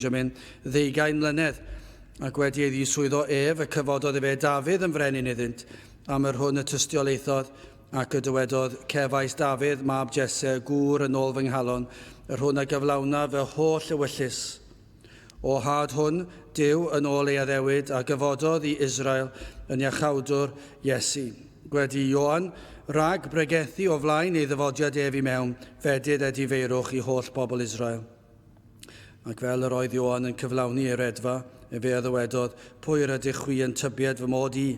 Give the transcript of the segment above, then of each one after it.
Benjamin 20 mlynedd, ac wedi ei ddiswyddo y cyfododd fe Dafydd yn frenin iddynt, am yr hwn y tystiolaethodd ac y dywedodd cefais Dafydd, mab Jesse, gŵr yn ôl fy nghalon, yr hwn a gyflawna fy holl ewyllus. O had hwn, Dyw yn ôl ei addewid a gyfododd i Israel yn iachawdwr Iesu. Gwedi Ioan, rhag bregethu o flaen ei ddyfodiad ef i mewn, fedyd e difeirwch i holl bobl Israel. Ac fel yr oedd Ioan yn cyflawni ei redfa, fe ddywedodd, pwy ydych chwi yn tybied fy mod i?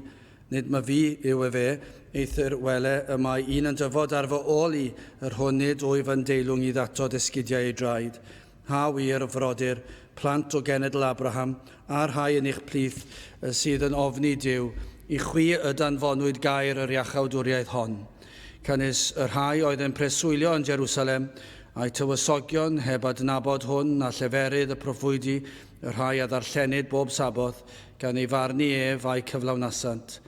Nid mae fi yw fe, eithir wele y mae un yn dyfod ar fy ôl i, yr hwn nid wyf yn deilwng i ddatod esgidiau ei draed. Ha wir frodyr, plant o genedl Abraham, a'r rhai yn eich plith sydd yn ofni Dyw, i chwi ydanfonwyd gair yr iachawdwriaeth hon. Cynnes y rhai oedd yn preswylio yn Jerusalem, a'i tywysogion heb adnabod hwn a lleferydd y proffwydi, y rhai a ddarllenid bob saboth, gan ei farnu ef a'i cyflawnasant.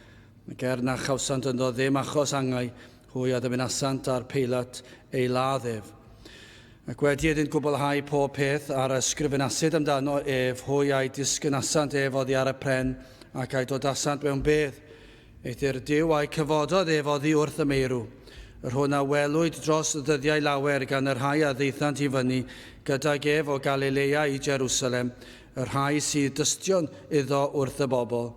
Ger na chawsant ynddo ddim achos angau, hwy a ddymunasant ar peilat ei ladd ef. Ac wedi iddynt gwblhau pob peth ar ysgrifenasid amdano ef, hwy a'i disgynasant ef oddi ar y pren ac a'i dodasant mewn bedd. Eithir Dyw a'i cyfododd ef oddi wrth y meirw. Yr hwn a welwyd dros y dyddiau lawer gan yr rhai a ddeithant i fyny gydag ef o Galilea i Jerusalem, yr rhai sydd dystion iddo wrth y bobl.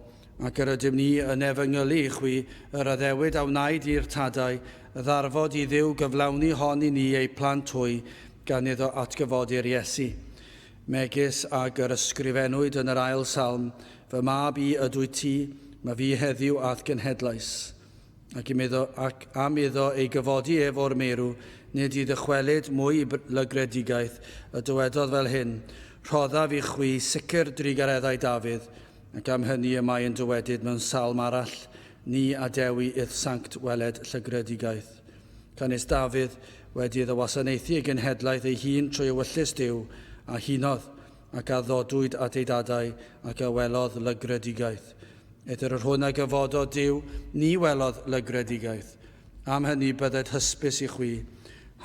Ac yr ydym ni yn efengylu i chwi yr addewid a wnaed i'r tadau, y ddarfod i Dduw gyflawni hon i ni ei plant hwy, gan iddo atgyfodir Iesu. Megis ag yr ysgrifennwyd yn yr ail salm, fy mab i ydwy ti, mae fi heddiw ath genhedlais. Ac am iddo ei gyfodi ef o'r meirw, nid i ddychwelyd mwy lygredigaeth, y dywedodd fel hyn, rhodda fi chwi sicr drigareddau Dafydd, ac am hynny y mae yn dywedyd mewn salm arall, ni a dewi idd sanct weled llygredigaidd. Cynnes Dafydd wedi iddo wasanaethu ei genhedlaeth ei hun trwy ewyllus Dyw a hunodd ac a ddodwyd at ei dadau ac a welodd lygredigaeth. Eithir yr hwn a gyfododd Dyw, ni welodd lygredigaeth. Am hynny bydded hysbys i chwi.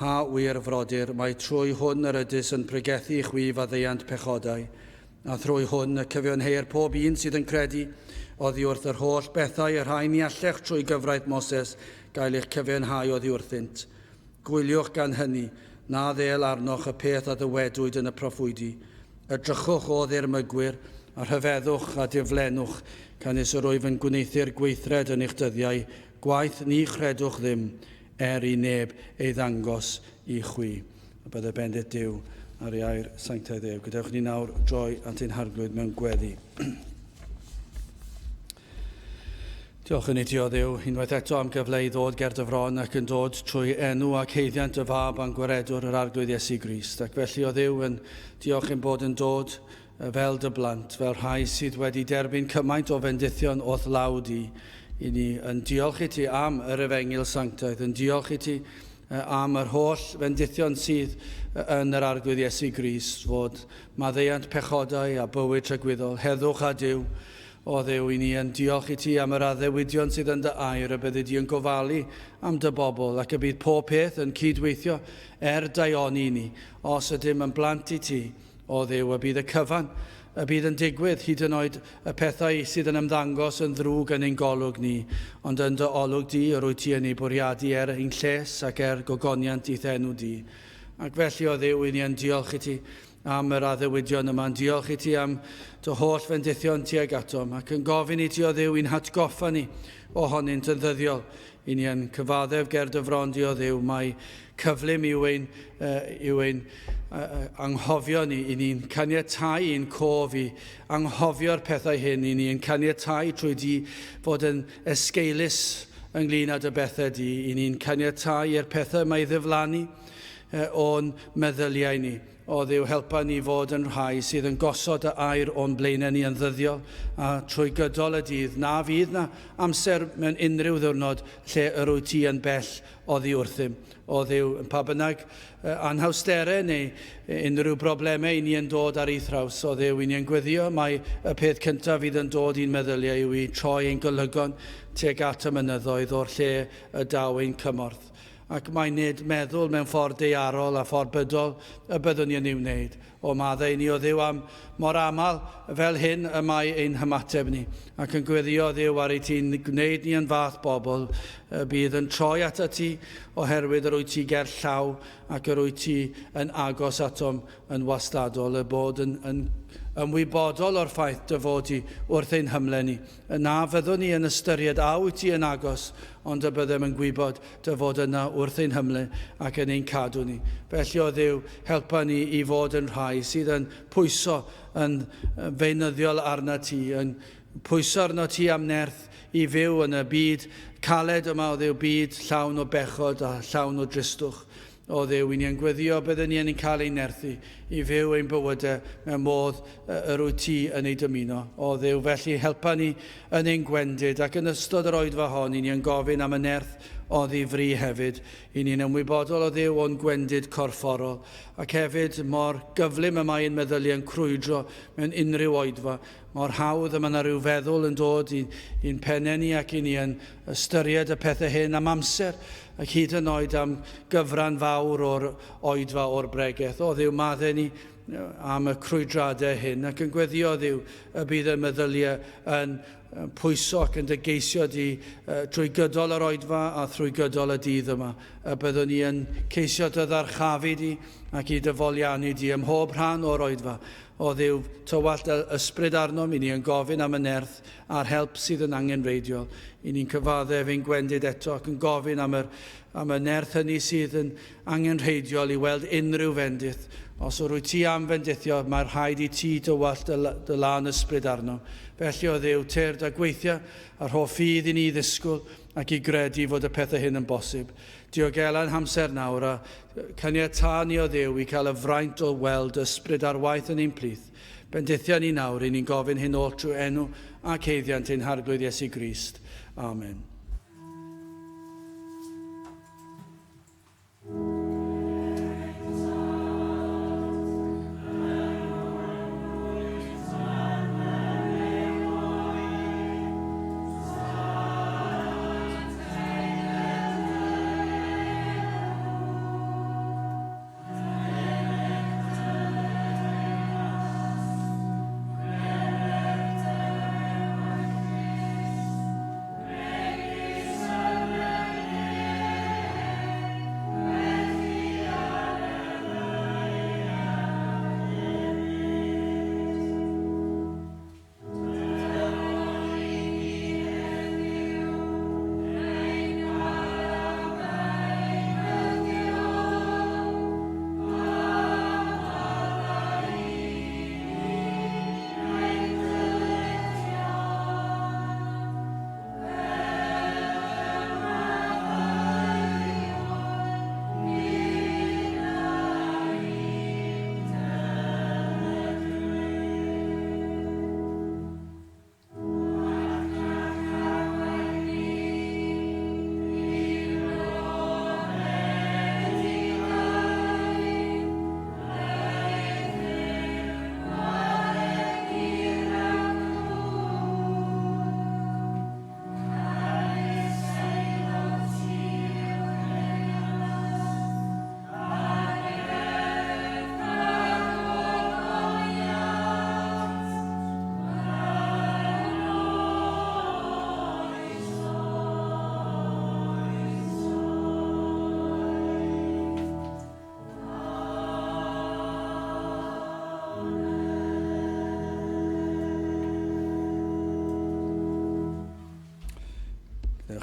Ha wir frodyr, mae trwy hwn yr ydys yn pregethu i chwi faddeuant pechodau. A trwy hwn y cyfiawnheu'r pob un sydd yn credu, oddi wrth yr holl bethau y rhain i allech trwy gyfraith Moses gael eich cyfiawnhau oddi wrthynt. Gwyliwch gan hynny, na ddel arnoch y peth a ddywedwyd yn y proffwydi. Edrychwch o ddirmygwyr, a rhyfeddwch a diflenwch, canis yr wyf yn gwneithio'r gweithred yn eich dyddiau, gwaith ni chredwch ddim, i neb ei ddangos i chwi. A bydde bendit Dyw ar ei air sanctaidd ef. Gadewch ni nawr droi at ein harglwydd mewn gweddi. Diolch yn ei ti o Dduw, unwaith eto am gyfle i ddod ger dy fron ac yn dod trwy enw ac heiddiant y fab a'n gwaredwr yr arglwydd Iesu Grist. Ac felly o Dduw, diolch yn bod yn dod fel dy blant, fel rhai sydd wedi derbyn cymaint o fendithion o'th lawd i ni. Yn diolch i ti am yr Efengil Sanctaidd, yn diolch i ti am yr holl fendithion sydd yn yr arglwydd Iesu Grist, fod maddeuant pechodau a bywyd tragwyddol, heddwch a Dyw, o Dduw, i ni yn diolch i ti am yr addewidion sydd yn dy air, y bydde di yn gofalu am dy bobl, ac y bydd pob peth yn cydweithio daioni ni, os ydym yn blant i ti, o Dduw, y bydd y cyfan, y bydd yn digwydd hyd yn oed y pethau sydd yn ymddangos yn ddrwg yn ein golwg ni, ond yn dy olwg di, yr wyt ti yn ei bwriadu ein lles ac gogoniant i thenw di. Ac felly o Dduw, i ni yn diolch i ti am yr addewidion yma, yn diolch i ti am dy holl fendithion tuag atom, ac yn gofyn i ti o Dduw i'n hatgoffa ni ohonynt yn ddyddiol, i ni yn cyfaddef ger dy fron di o Dduw, mae cyflym yw ein anghofio ni, i ni'n caniatáu i'n cof i anghofio'r pethau hyn, i ni'n caniatáu trwy di fod yn esgeilus ynglyn â dy bethau di, i ni'n caniatáu i'r pethau mae ddiflannu o'n meddyliau ni. O Dduw, helpa ni fod yn rhai sydd yn gosod y air o'n blaenau ni yn ddyddiol a trwy gydol y dydd. Na fydd na amser mewn unrhyw ddiwrnod lle yr wyt ti yn bell oddi wrthym. O Dduw, pa bynnag anhawsterau neu unrhyw broblemau i ni yn dod ar ei thraws. O Dduw, i ni yn gweddio mae y peth cyntaf fydd yn dod i'n meddyliau yw i troi ein golygon tuag at y mynyddoedd o'r lle y daw ein cymorth. ac mae nid meddwl mewn ffordd deiarol a ffordd bydol y byddwn ni yn ei wneud. O maddau ni o Dduw am mor aml fel hyn y mae ein hymateb ni. Ac yn gweddio Dduw ar ei ti'n gwneud ni yn fath bobl bydd yn troi ata ti oherwydd yr wyt ti ger llaw ac yr wyt ti yn agos atom yn wastadol, y bod yn ymwybodol o'r ffaith dy fod ti wrth ein hymle ni. Yna fyddwn ni yn ystyried a wyt ti yn agos, ond y byddem yn gwybod dy fod yna wrth ein hymle ac yn ein cadw ni. Felly o Dduw, helpa ni i fod yn rhai sydd yn pwyso yn feunyddiol arna ti, yn pwyso arna ti am nerth i fyw yn y byd caled yma o Dduw, byd llawn o bechod a llawn o dristwch. O Dduw, i ni yn gweddio byddwn ni yn cael ei nerthu i fyw ein bywydau mewn modd yr wyt ti yn ei dymuno. O Dduw, felly helpa ni yn ein gwendid ac yn ystod yr oedfa hon, i ni yn gofyn am y nerth o ddifri hefyd. I ni'n ymwybodol o Dduw o'n gwendid corfforol ac hefyd mor gyflym y mae'n meddylu yn crwydro mewn unrhyw oedfa. Mor hawdd yma yna rhyw feddwl yn dod i'n pennau ni ac i ni yn ystyried y pethau hyn am amser ac hyd yn oed am gyfran fawr o'r oedfa o'r bregaeth. O Dduw, maddau ni am y crwydradau hyn ac yn gweddio Dduw y bydd y meddyliau yn pwyso ac yn dygeisio di trwy gydol yr oedfa a trwy gydol y dydd yma. Byddwn ni yn ceisio dy ddarchafu di ac i dyfoliannu di ym mhob rhan o'r oedfa. O Dduw, tywallt ysbryd arnom, i ni yn gofyn am y nerth a'r help sydd yn angenreidiol. I ni'n cyfadde fe'n gwendid eto ac yn gofyn am y nerth hynny sydd yn angenreidiol i weld unrhyw fendith. Os o rwy ti am fendithio, mae'r rhaid i ti tywallt dy lan ysbryd arno. Felly o Dduw, tyrd a gweithio a'r hoff fydd i ni ddisgwyl ac i gredu fod y pethau hyn yn bosib. Diogelan hamser nawr a caniatâd ni o Dduw i cael y fraint o weld ysbryd ar waith yn ein plith. Bendithio ni nawr, i ni'n gofyn hyn oll trwy enw ac heiddiant ein harglwydd Iesu Grist. Amen.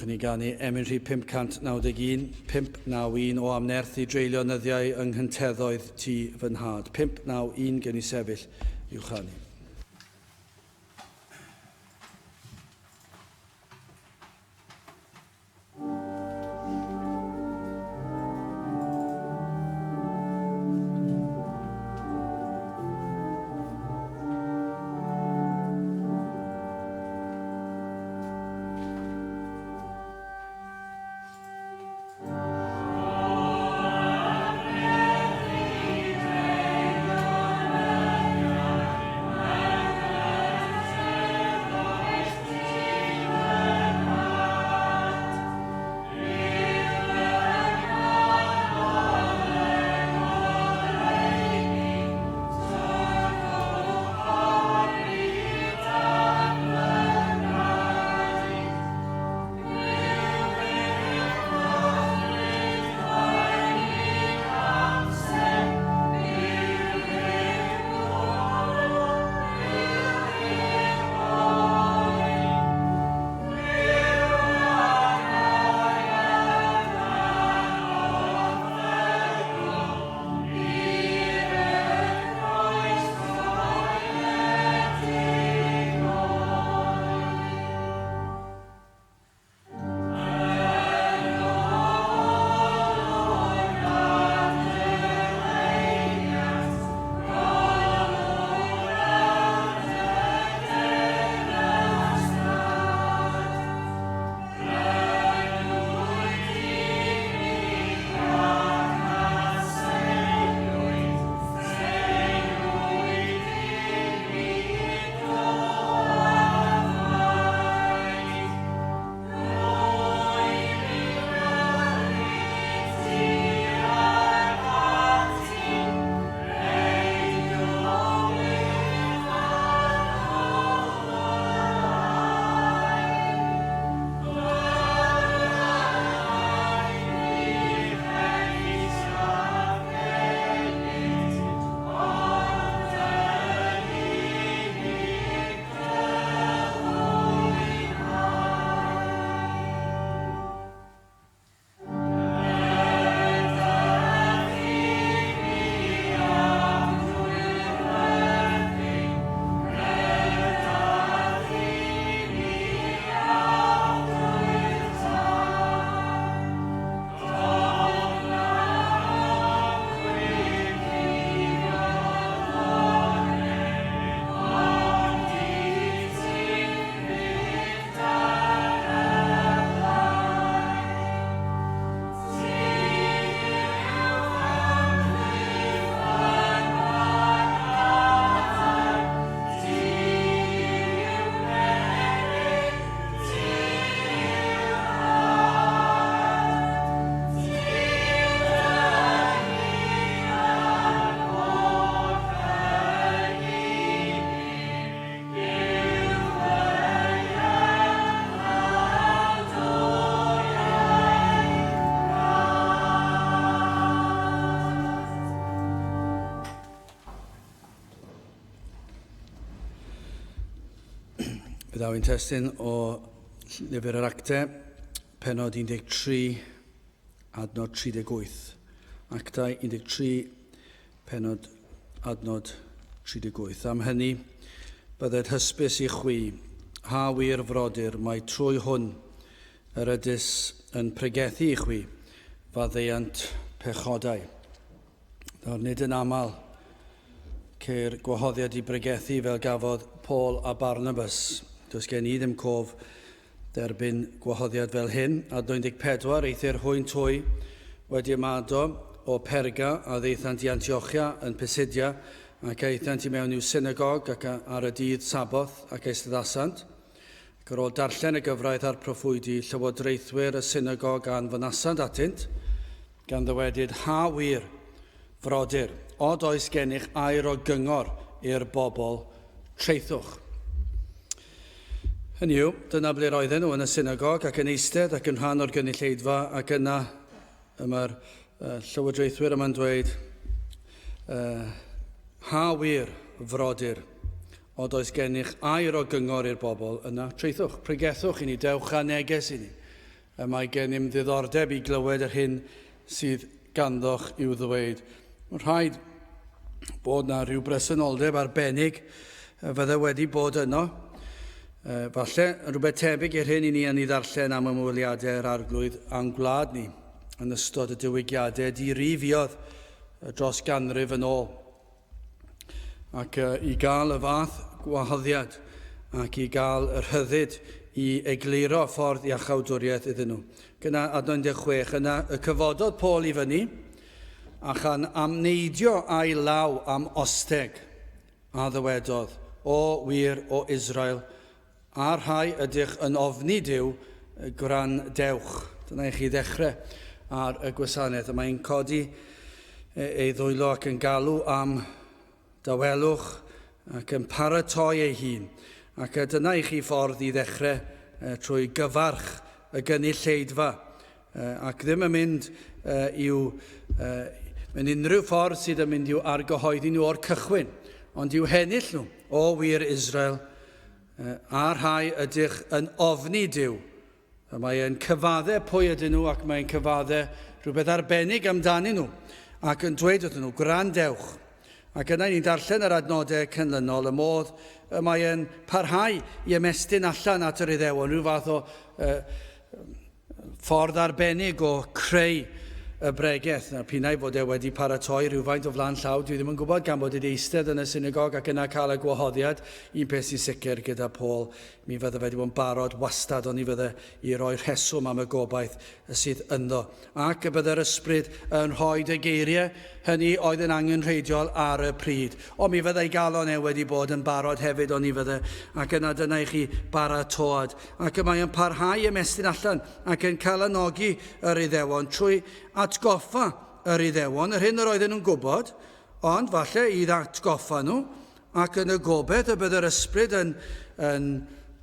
Dewch ni ganu emyn rhif 591, 591 o amnerth i dreulio nyddiau yng nghynteddoedd ti fy nhad. 591 gen i sefyll i'w chanu. Byddai yn testyn o lyfr yr actau, penod 13, adnod 38. Actau 13, penod adnod 38. Am hynny, byddai'r hysbys i chwi, ha wir frodyr, mae trwy hwn yr ydys yn pregethu i chwi, faddeuant pechodau. Nawr, nid yn aml ceir gwahoddiad i bregethu fel gafodd Paul a Barnabas. Does gen I ddim cof derbyn gwahoddiad fel hyn. Adnod 14, eithir hwy'n twy wedi ymado o Perga a ddeithant i Antiochia yn Pisidia ac eithant i mewn i'w synagog ac ar y dydd Saboth ac eistedasant. Ac ar ôl darllen y gyfraith a'r proffwydi, llywodraethwyr y synagog a'n fynasant atynt, gan ddywedyd ha wir frodyr, od oes gennych air o gyngor i'r bobl treithwch. Hynny yw, dyna ble roedden nhw yn y synagog ac yn eistedd ac yn rhan o'r gynulleidfa ac yna mae'r llywodraethwyr yma'n dweud ha wir frodyr, od oes gennych air o gyngor i'r bobl yna treithwch. Pregethwch i ni, dewch a neges i ni. Mae gennym ddiddordeb i glywed yr hyn sydd ganddoch i'w ddweud. Mae'n rhaid bod yna rhyw bresenoldeb arbennig fydde wedi bod yno. Falle rhywbeth tebyg i'r hyn i ni yn ei ddarllen am ymweliadau'r arglwydd a'n gwlad ni yn ystod y diwygiadau dirifiodd dros ganrif yn ôl. Ac i gael y fath gwahoddiad ac i gael yr hyddid i egluro ffordd iachawdwriaeth iddyn nhw. Gyna adnod 16, yna y cyfododd Paul i fyny a chan amneidio a'i law am osteg a ddywedodd, o wir o Israel, a rhai ydych yn ofni Duw gran dewch. Dyna i chi ddechrau ar y gwasanaeth. Mae'n codi ei ddwylo ac yn galw am dawelwch ac yn paratoi ei hun. Ac dyna i chi ffordd i ddechrau trwy gyfarch y gynulleidfa. Ac ddim yn mynd yn unrhyw ffordd sydd yn mynd i'w argyhoeddi nhw o'r cychwyn, ond i'w hennill nhw. O wir Israel, a rhai ydych yn ofni Duw. Mae'n cyfaddau pwy ydyn nhw ac mae'n cyfaddau rhywbeth arbennig amdanyn nhw ac yn dweud wrthyn nhw, gwrandewch. Ac yna ni'n darllen yr adnodau cynlynol y modd mae'n parhau i ymestyn allan at yr Iddewon, rhyw fath o ffordd arbennig o creu y bregeth. Pinnau fod wedi paratoi rhywfaint o flaen llaw. Dwi ddim yn gwybod gan bod wedi eistedd yn y synagog ac yna cael y gwahoddiad. Un peth sy'n sicr gyda Paul, mi fydde wedi bod yn barod wastad, ond ni fydde i roi rheswm am y gobaith sydd ynddo. Ac y bydde'r ysbryd yn rhoi y geiriau hynny oedd yn angenrheidiol ar y pryd. Ond mi fydde ei galon wedi bod yn barod hefyd, ond ni fydde, ac yna dyna i chi baratoad. Ac mae'n parhau ymestyn allan ac yn cael anogi yr Iddewon trwy atgoffa yr Iddewon, yr hyn yr oedden nhw'n gwybod, ond falle i atgoffa nhw, ac yn y gobeith y bydde'r ysbryd yn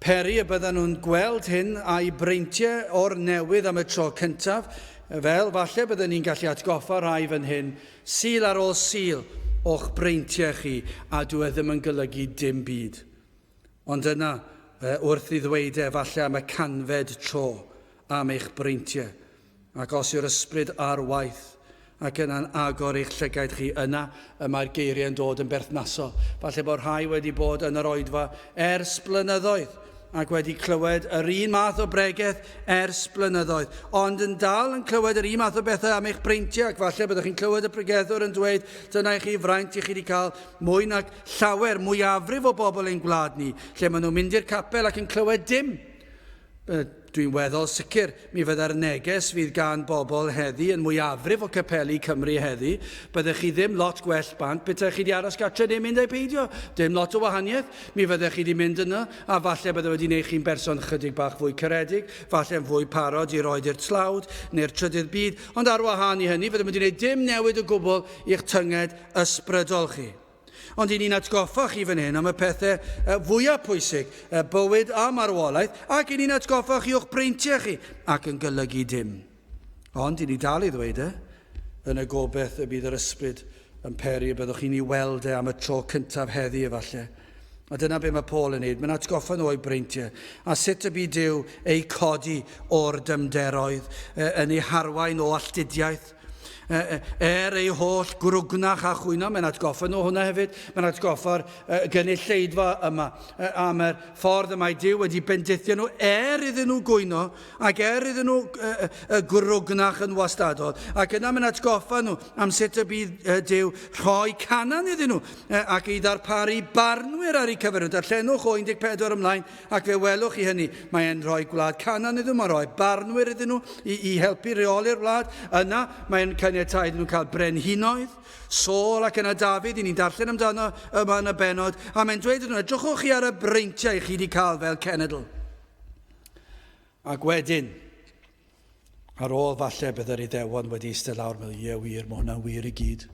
peri y bydden nhw'n gweld hyn a'i breintiau o'r newydd am y tro cyntaf, fel falle bydden ni'n gallu atgoffa rhai fan hyn, sil ar ôl sil o'ch breintiau chi, a dwi ddim yn golygu dim byd. Ond yna, wrth i ddweud falle am y canfed tro am eich breintiau. Ac os yw'r ysbryd ar waith ac yna'n agor eich llygaid chi, yna mae'r geiriau yn dod yn berthnasol. Falle bod rhai wedi bod yn yr oedfa ers blynyddoedd ac wedi clywed yr un math o bregeth ers blynyddoedd, ond yn dal yn clywed yr un math o bethau am eich breintiau, ac falle byddwch chi'n clywed y pregethwr yn dweud, dyna i chi fraint i chi wedi cael mwy nag llawer, mwyafrif o bobl ein gwlad ni, lle maen nhw'n mynd i'r capel ac yn clywed dim. Dwi'n weddol sicr, mi fydda'r neges fydd gan bobl heddi yn mwyafrif o capeli Cymru heddi, byddech chi ddim lot gwell bant, byddech chi wedi aros gatre ddim mynd ei peidio, dim lot o wahaniaeth, mi fyddech chi wedi mynd yna, a falle byddech wedi gwneud chi'n berson chydig bach fwy caredig, falle fwy parod i roed i'r tlawd neu'r trydydd byd, ond ar wahân i hynny, byddech wedi gwneud dim newid o gwbl i'ch tynged ysbrydol chi. Ond i ni'n atgoffa chi fan hyn am y pethau fwyaf pwysig, bywyd a marwolaeth, ac i ni'n atgoffa chi o'ch breintiau chi, ac yn golygu dim. Ond i ni dal i ddweud yn y gobeith y bydd yr ysbryd yn peri, byddwch chi'n ei weld am y tro cyntaf heddi efallai, A dyna be mae Paul yn neud. Mae'n atgoffa nhw o'i breintiau. A sut y byd Duw ei codi o'r dymderoedd yn ei harwain o alltudiaeth. Ei holl grwgnach a chwyno, mae'n atgoffa nhw hwnna hefyd. Mae'n atgoffa'r gynulleidfa yma am yr ffordd y mae Duw wedi bendithio nhw iddyn nhw gwyno ac iddyn nhw grwgnach yn wastadol. Ac yna mae'n atgoffa nhw am sut y bydd Duw rhoi canan iddyn nhw ac i ddarparu barnwyr ar eu cyfer nhw. Darllenwch o 14 ymlaen ac fe welwch chi hynny. Mae'n rhoi gwlad canan iddyn nhw, mae'n rhoi barnwyr iddyn nhw i helpu reoli'r wlad. Yna mae'n caniatáu iddyn nhw cael brenhinoedd, Saul ac yna Dafydd, i ni'n darllen amdano yma yn y benod, a mae'n dweud iddyn nhw, edrychwch chi ar y breintiau chi wedi cael fel cenedl. Ac wedyn, ar ôl falle bydd yr Iddewon wedi eistedd lawr, meddwl, ie wir, mae hwnna'n wir i gyd,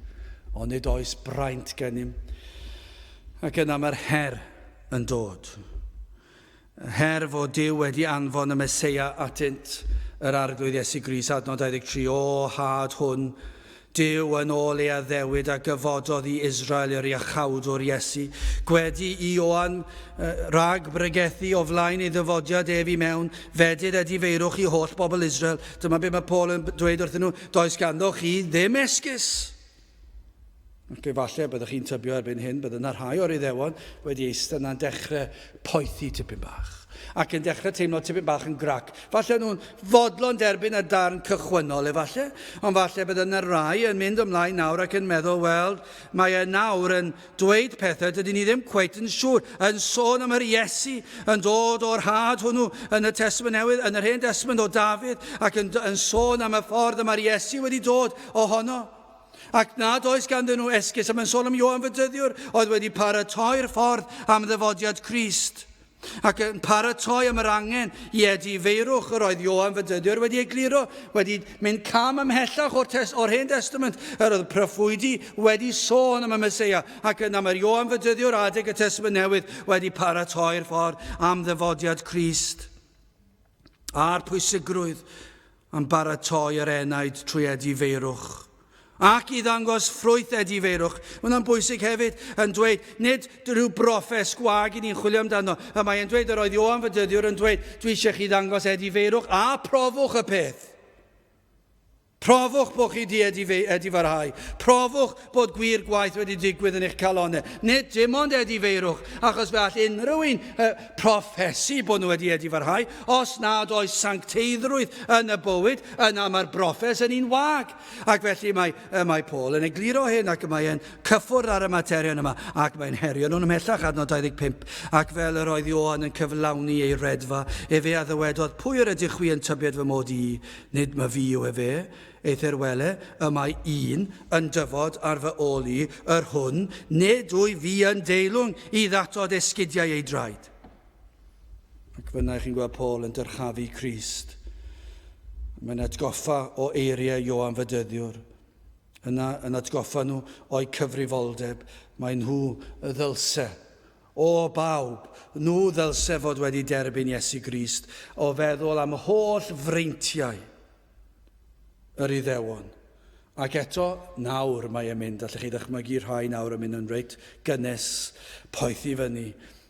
ond nid oes braint gennym. Ac yna mae'r her yn dod. Her fod Duw wedi anfon y Meseia atynt yr arglwydd Iesu Grist, adnod 23, o had hwn, Duw yn ôl ei addewid a gyfododd i Israel yr iachawdwr Iesu. Gwedi i Ioan rhag bregethu o flaen ei ddyfodiad ef i mewn, fedyd ydi feirwch i holl bobl Israel. Dyma be mae Paul yn dweud wrthyn nhw, does ganddo chi ddim esgus. Ac efallai byddwch chi'n tybio erbyn hyn, bydd yna rhai o'r Iddewon wedi eistedd yna'n dechrau poethi tipyn bach. Ac yn dechrau teimlo tipyn bach yn grac. Falle nhw'n fodlon derbyn y darn cychwynnol efallai, ond falle bydd yna rai yn mynd ymlaen nawr ac yn meddwl, wel, mae e nawr yn dweud pethau, dydyn ni ddim cweit yn siŵr, yn sôn am yr Iesu, yn dod o'r had hwnnw yn y Testament Newydd, yn yr Hen Testament o Dafydd, ac yn sôn am y ffordd y mae'r Iesu wedi dod ohono. Ac nad oes ganddyn nhw esgus, a mae'n sôn am Ioan Fydyddiwr, oedd wedi paratoi'r ffordd am ddyfodiad Crist. Ac yn paratoi am yr angen i edifeirwch yr oedd Ioan Fydyddiwr wedi egluro, wedi mynd cam ymhellach o'r Hen Testament, yr oedd proffwydi wedi sôn am y Meseia, ac yna mae'r Ioan Fydyddiwr adeg y Testament Newydd wedi paratoi'r ffordd am ddyfodiad Crist. A'r pwysigrwydd am baratoi yr enaid trwy edifeirwch. Ac i ddangos ffrwyth edifeirwch. Hwna'n bwysig hefyd yn dweud, nid rhyw broffes gwag i ni'n chwilio amdano. A mae'n dweud, yr oedd Ioan Fydyddiwr yn dweud, dwi eisiau chi ddangos edifeirwch a profwch y peth. Profwch bod chi di edifarhau. Profwch bod gwir gwaith wedi digwydd yn eich calonau. Nid dim ond edifeirwch, achos fe all unrhyw un proffesu bod nhw wedi edifarhau, os nad oes sancteiddrwydd yn y bywyd, yna mae'r broffes yn un wag. Ac felly mae Paul yn egluro hyn, ac mae'n cyffwrdd ar y materion yma, ac mae'n herio nhw'n ymhellach adnod 25, ac fel yr oedd Ioan yn cyflawni ei redfa, efe a ddywedodd, pwy yr ydych chi yn tybied fy mod i, nid mae fi yw efe, eithir wele, y mae un yn dyfod ar fy ôl i, yr hwn, nid wyf fi yn deilwng i ddatod esgidiau ei draed. Ac fyna chi'n gweld Paul yn dyrchafu Crist. Mae'n atgoffa o eiriau Ioan Fydyddiwr. Yn atgoffa nhw o'i cyfrifoldeb. Mae nhw y ddylse. O bawb, nhw ddylse fod wedi derbyn Iesu Grist o feddwl am holl freintiau yr Iddewon. Ac eto, nawr mae e'n mynd, allech chi ddychmygu rhai nawr yn mynd yn reit gynnes, poethi fyny,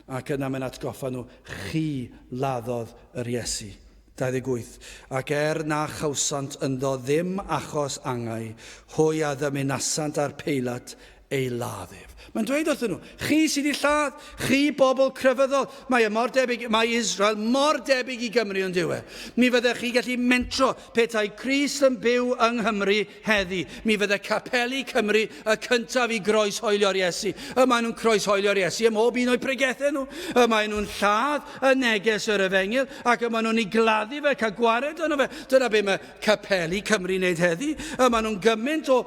ac yna mae'n atgoffa nhw, chi laddodd yr Iesu. 28. Ac na chawsant ynddo ddim achos angau, hwy a ddymunasant ar Peilat ei laddef. Mae'n dweud wrthyn nhw, chi sydd wedi lladd, chi bobl crefyddol, mae Israel mor debyg i Gymru yn diwe. Mi fyddech chi gallu mentro petai Crist yn byw yng Nghymru heddi. Mi fydde Capeli Cymru y cyntaf i groeshoelio'r Iesu. Y maen nhw'n croeshoelio'r Iesu ym mhob un o'i pregethau nhw. Y maen nhw'n lladd y neges yr Efengil ac y maen nhw'n ei gladdu fe, cael gwared ono fe. Dyna be mae Capeli Cymru wneud heddi. Y maen nhw'n gymaint o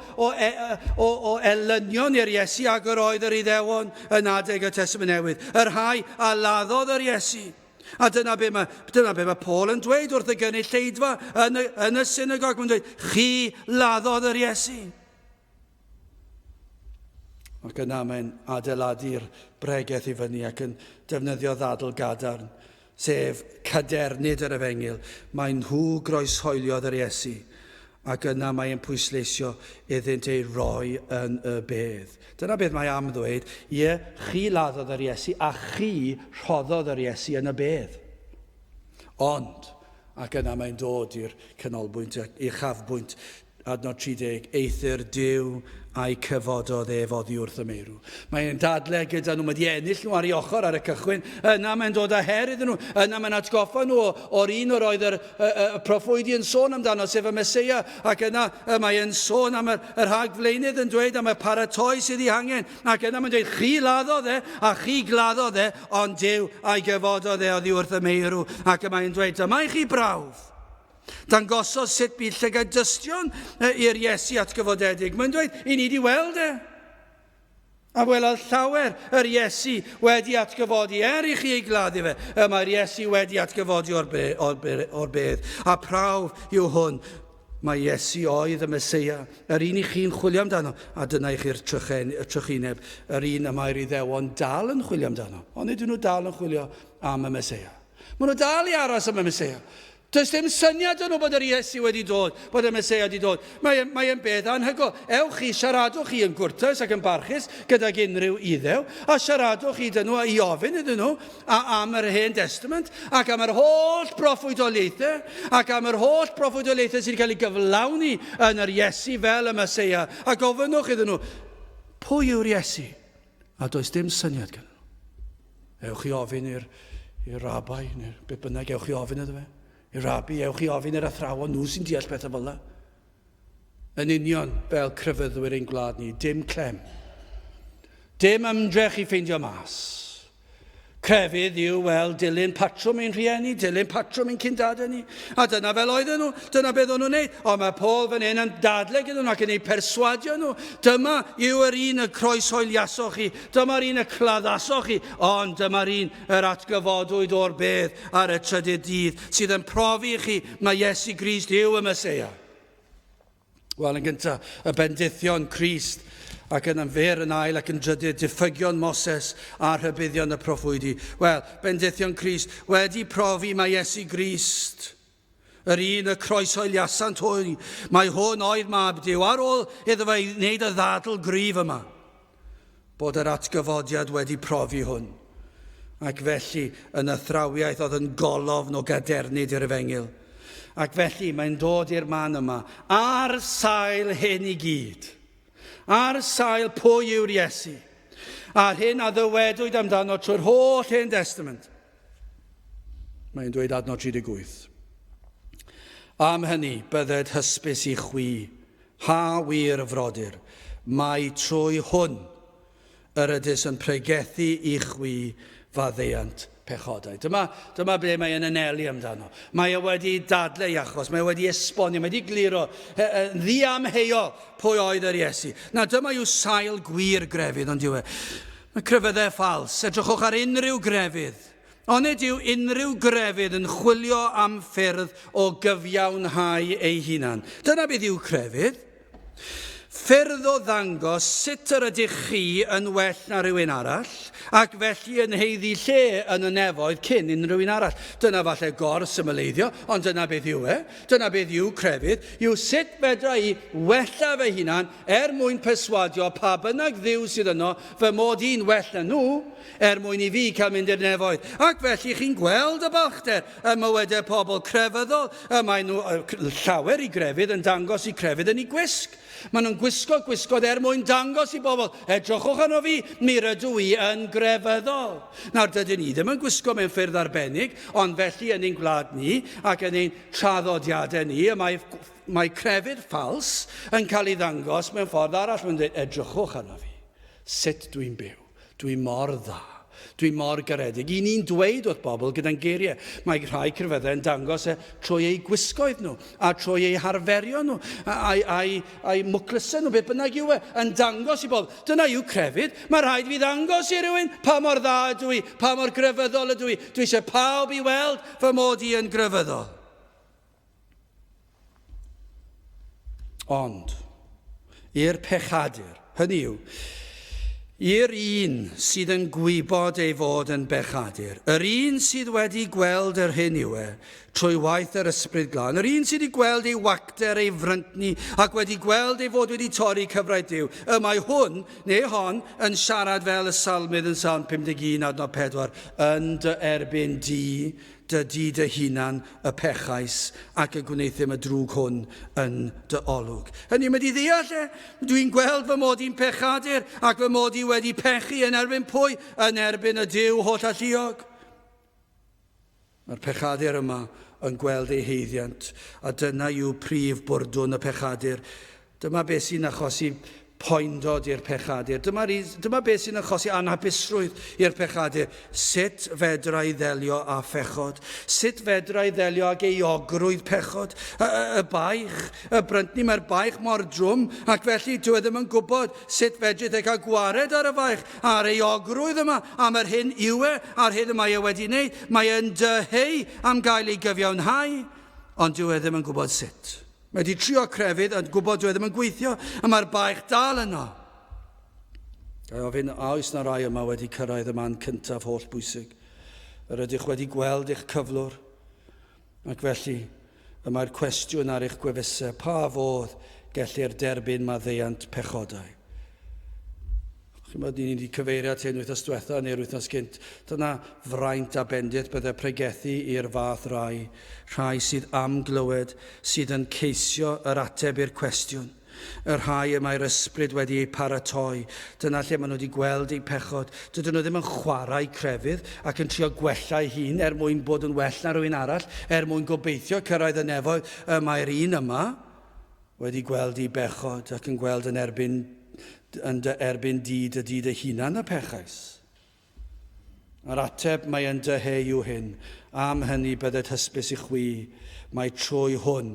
elynion i'r Iesu ac yr oedd yr Iddewon yn adeg y Testament Newydd. Yr rhai a laddodd yr Iesu. A dyna be mae Paul yn dweud wrth y gynulleidfa yn y synagog. Mae'n dweud, chi laddodd yr Iesu. Ac yna mae'n adeiladu'r bregeth i fyny ac yn defnyddio ddadl gadarn, sef cadernid yr Efengil. Mae nhw groeshoeliodd yr Iesu. ac yna mae'n pwysleisio iddynt ei roi yn y bedd. Dyna beth mae am ddweud, chi laddodd yr Iesu a chi rhoddodd yr Iesu yn y bedd. Ond, ac yna mae'n dod i'r canolbwynt, i'r chafbwynt, adnod 30, eithir Duw a'i cyfododd fod i wrth y meirw. Mae'n dadle gyda nhw, mae di ennill nhw ar ei ochr ar y cychwyn. Yna mae'n dod â her iddyn nhw. Yna mae'n atgoffa nhw o'r un o'r oedd yr proffwydi yn sôn amdano, sef y Meseia. Ac yna mae'n sôn am yr rhagflaenydd yn dweud am y paratoi sydd ei hangen. Ac yna mae'n dweud, chi laddodd a chi gladdodd ond Duw a'i gyfododd oddi wrth y meirw. Ac mae'n dweud, dyma i chi brawf. Dangosodd sut bydd llygad-dystion i'r Iesu atgyfodedig. Mae'n dweud, i ni di weld A welodd llawer yr Iesu wedi atgyfodi i chi ei gladdu fe. Mae'r Iesu wedi atgyfodi o'r bedd. A prawf yw hwn. Mae Iesu oedd y Meseia, yr un i chi'n chwilio amdano, a dyna i chi'r trychineb, yr un y mae'r Iddewon dal yn chwilio amdano. Ond ydyn nhw dal yn chwilio am y Meseia. Maen nhw dal i aros am y Meseia. Does dim syniad yn nhw bod yr Iesu wedi dod, bod y Meseia wedi dod. Mae'n beth anhygol. Ewch chi, siaradwch chi yn gwrtais ac yn barchus gydag unrhyw iddew, a siaradwch chi dyn nhw, a i ofyn iddyn nhw am yr Hen Testament, ac am yr holl proffwydoliaethau, ac am yr holl proffwydoliaethau sydd wedi cael ei gyflawni yn yr Iesu fel y Meseia. A gofynnwch iddyn nhw, pwy yw'r Iesu? A does dim syniad gan nhw. Ewch chi ofyn i'r rabai, neu beth bynnag, ewch chi ofyn iddo fe. I rabi, ewch chi ofyn i'r athrawon, nhw sy'n deall beth o fel yna. Yn union fel cryfyddwyr ein gwlad ni, dim clem. Dim ymdrech i ffeindio mas. Crefydd yw, dilyn patrwm ein rhieni, dilyn patrwm ein cyndadau ni. A dyna fel oedden nhw, dyna beth o'n nhw'n neud. Ond mae Paul fan hyn yn dadle gyda nhw ac yn ei perswadio nhw. Dyma yw yr un y croeshoeliasoch chi, dyma'r un y claddasoch chi, ond dyma'r un yr atgyfodwyd o'r bedd ar y trydydd dydd sydd yn profi chi mae Iesu Grist yw y Meseia. Wel, yn gyntaf, y bendithion Crist ac yn fer yn ail ac yn drydydd diffygion Moses a'r rhybuddion y proffwydi. Wel, bendithion Crist wedi profi mae Iesu Grist, yr un y croeshoeliasant hwy, mae hwn oedd mab Duw ar ôl iddo fe wneud y ddadl gryf yma, bod yr atgyfodiad wedi profi hwn. Ac felly, yn athrawiaeth oedd yn golofn o gadernid i'r Efengil. Ac felly, mae'n dod i'r man yma ar sail hyn i gyd. Ar sail pwy yw'r Iesu. A'r hyn a ddywedwyd amdano trwy'r holl Hen Testament. Mae'n dweud adnod 38. Am hynny bydded hysbys i chwi, ha wir frodyr, mae trwy hwn yr ydys yn pregethu i chwi faddeuant pechodau. Dyma ble mae yn anelu amdano. Mae wedi dadle i achos, mae wedi esbonio, mae wedi gliro, ddiamheio pwy oedd yr Iesu. Na, dyma yw sail gwir grefydd, ond yw e. Mae cryfyddau ffals, edrychwch ar unrhyw grefydd. Onid yw unrhyw grefydd yn chwilio am ffyrdd o gyfiawnhau ei hunan. Dyna beth yw crefydd. Ffyrdd o ddangos sut yr ydych chi yn well na rhywun arall, ac felly yn heiddi lle yn y nefoedd cyn unrhyw un arall. Dyna falle gorsymleiddio, ond dyna beth yw e. Dyna beth yw crefydd, yw sut fedra i wella fy hunan mwyn perswadio pa bynnag ddiw sydd yno, fy mod i'n well na nhw, mwyn i fi cael mynd i'r nefoedd. Ac felly chi'n gweld y balchder, y mywydau pobl crefyddol, mae nhw llawer i grefydd yn dangos i crefydd yn ei gwisg. Maen nhw'n gwisgo mwyn dangos i bobl, edrychwch arno fi, mi rydw i yn grefyddol. Nawr, dydyn ni ddim yn gwisgo mewn ffyrdd arbennig, ond felly yn ein gwlad ni ac yn ein traddodiadau ni, mae crefydd ffals yn cael ei ddangos mewn ffordd arall. Mae'n dweud, edrychwch arno fi, sut dwi'n byw, dwi'n mor dda. Dwi'n mor garedig. I ni'n dweud wrth bobl gyda'n geiriau. Mae rhai crefyddau yn dangos trwy ei gwisgoedd nhw, a trwy ei harferion nhw, a'i mwclysau nhw, beth bynnag yw yn dangos i bobl. Dyna yw crefydd. Mae rhaid fi ddangos i rywun pa mor dda ydw i, pa mor grefyddol ydw i. Dwi eisiau pawb i weld fy mod i yn grefyddol. Ond, i'r pechadur, hynny yw, I'r un sydd yn gwybod ei fod yn bechadur, yr un sydd wedi gweld yr hyn yw trwy waith yr ysbryd glân, yr un sydd wedi gweld ei wacter, ei fryntni, ac wedi gweld ei fod wedi torri cyfraith Duw, y mae hwn, neu hon, yn siarad fel y salmydd yn Salm 51 adnod 4, yn dy erbyn di, dy hunan y pechais ac y gwneithim y drwg hwn yn dy olwg. Hynny wedi ddeall dwi'n gweld fy mod i'n pechadur ac fy mod i wedi pechu yn erbyn pwy? Yn erbyn y Duw holl a lluog. Mae'r pechadur yma yn gweld ei heiddiant a dyna yw prif bwrdwn y pechadur. Dyma beth sy'n achosi poendod i'r pechadur. Dyma beth sy'n achosi anhapusrwydd i'r pechadur. Sut fedra i ddelio â phechod? Sut fedra i ddelio ag euogrwydd pechod? Y baich, y bryntni, mae'r baich mor drwm, ac felly dwi ddim yn gwybod sut fedrith e cael gwared ar y baich, a'r euogrwydd yma, am yr hyn yw a'r hyn y mae e wedi wneud. Mae e'n dyheu am gael ei gyfiawnhau, ond dwi ddim yn gwybod sut. Mae wedi trio crefydd yn gwybod dwi ddim yn gweithio, a mae'r baich dal yno. Gai ofyn, oes na rai yma wedi cyrraedd y man cyntaf holl bwysig. Yr ydych wedi gweld eich cyflwr, ac felly yma'r cwestiwn ar eich gwefusau, pa fodd gellir derbyn maddeuant pechodau? Chymod, ni wedi cyfeirio at hyn wythnos diwetha neu'r wythnos gynt. Dyna fraint a bendith byddai pregethu i'r fath rhai sydd am glywed, sydd yn ceisio yr ateb i'r cwestiwn. Yr rhai y mae'r ysbryd wedi ei paratoi. Dyna lle maen nhw wedi gweld eu pechod. Dydyn nhw ddim yn chwarae crefydd ac yn trio gwella'u hun mwyn bod yn well na rhywun arall, mwyn gobeithio cyrraedd y nefoedd. Mae'r un yma wedi gweld ei bechod ac yn gweld yn erbyn dy hunan y pechais. Yr ateb mae yn dyheu yw hyn. Am hynny bydded hysbys i chwi, mae trwy hwn